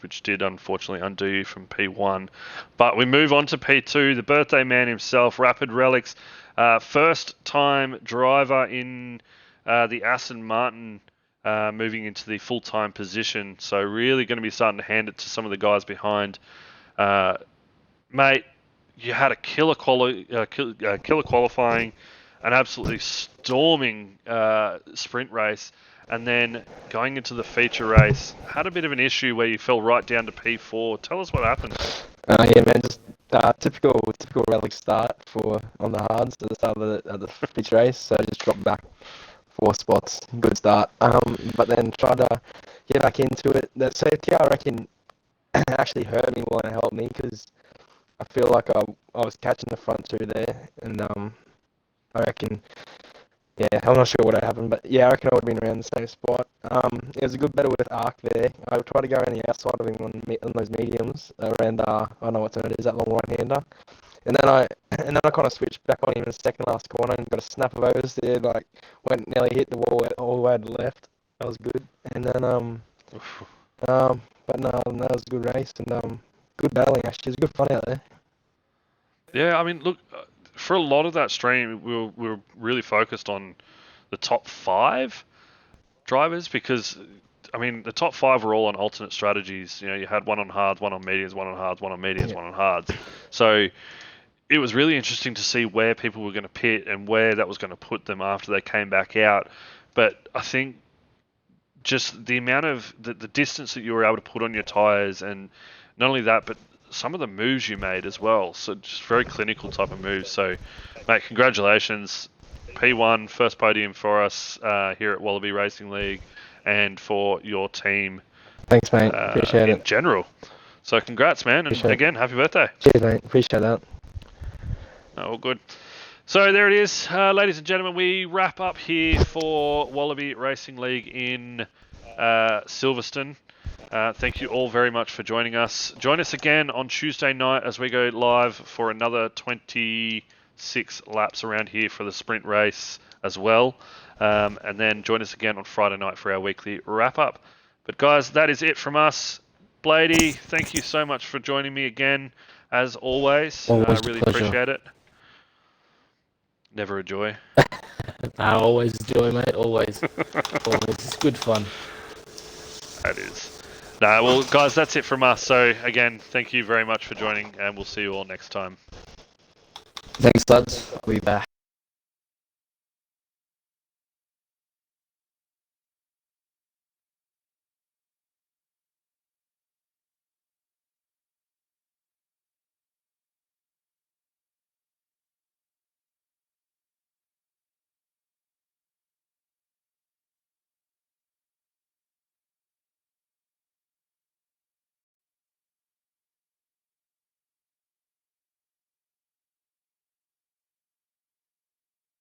which did unfortunately undo you from P1. But we move on to P2. The birthday man himself, Rapid Relics, first time driver in the Aston Martin. Moving into the full-time position, so really going to be starting to hand it to some of the guys behind. Mate, you had a killer qualifying, an absolutely storming sprint race, and then going into the feature race, had a bit of an issue where you fell right down to P4. Tell us what happened. Yeah, man, just typical relic start on the hards at the start of the feature race. So I just dropped back 4 spots. Good start. But then tried to get back into it. That safety car, I reckon, actually hurt me more than it helped me, because I feel like I was catching the front 2 there, and I reckon, yeah, I'm not sure what happened, but yeah, I reckon I would have been around the same spot. It was a good battle with Arc there. I tried to go around the outside of him on those mediums around, I don't know what turn it is, that long right-hander. And then I kind of switched back on him in the second last corner and got a snap of overs there, like went nearly hit the wall all the way to the left. That was good. And then but no, that was a good race, and good battling actually. It was good fun out there. Yeah, I mean, look, for a lot of that stream, we were really focused on the top 5 drivers, because I mean the top 5 were all on alternate strategies. You had one on hards, one on mediums, one on hards, one on mediums, one on hards. So it was really interesting to see where people were going to pit and where that was going to put them after they came back out. But I think just the amount of the distance that you were able to put on your tyres, and not only that, but some of the moves you made as well. So just very clinical type of moves. So, mate, congratulations. P1, first podium for us here at Wallaby Racing League, and for your team. Thanks, mate. Appreciate it. In general. So congrats, man. And again, happy birthday. Cheers, mate. Appreciate that. No, all good. So there it is, ladies and gentlemen. We wrap up here for Wallaby Racing League in Silverstone. Thank you all very much for joining us. Join us again on Tuesday night as we go live for another 26 laps around here for the sprint race as well. And then join us again on Friday night for our weekly wrap up. But guys, that is it from us. Blady, thank you so much for joining me again, as always. I really appreciate it. Never a joy. Always a joy, mate. Always. Always. It's good fun. That is. No, well, guys, that's it from us. So, again, thank you very much for joining, and we'll see you all next time. Thanks, lads. We'll be back.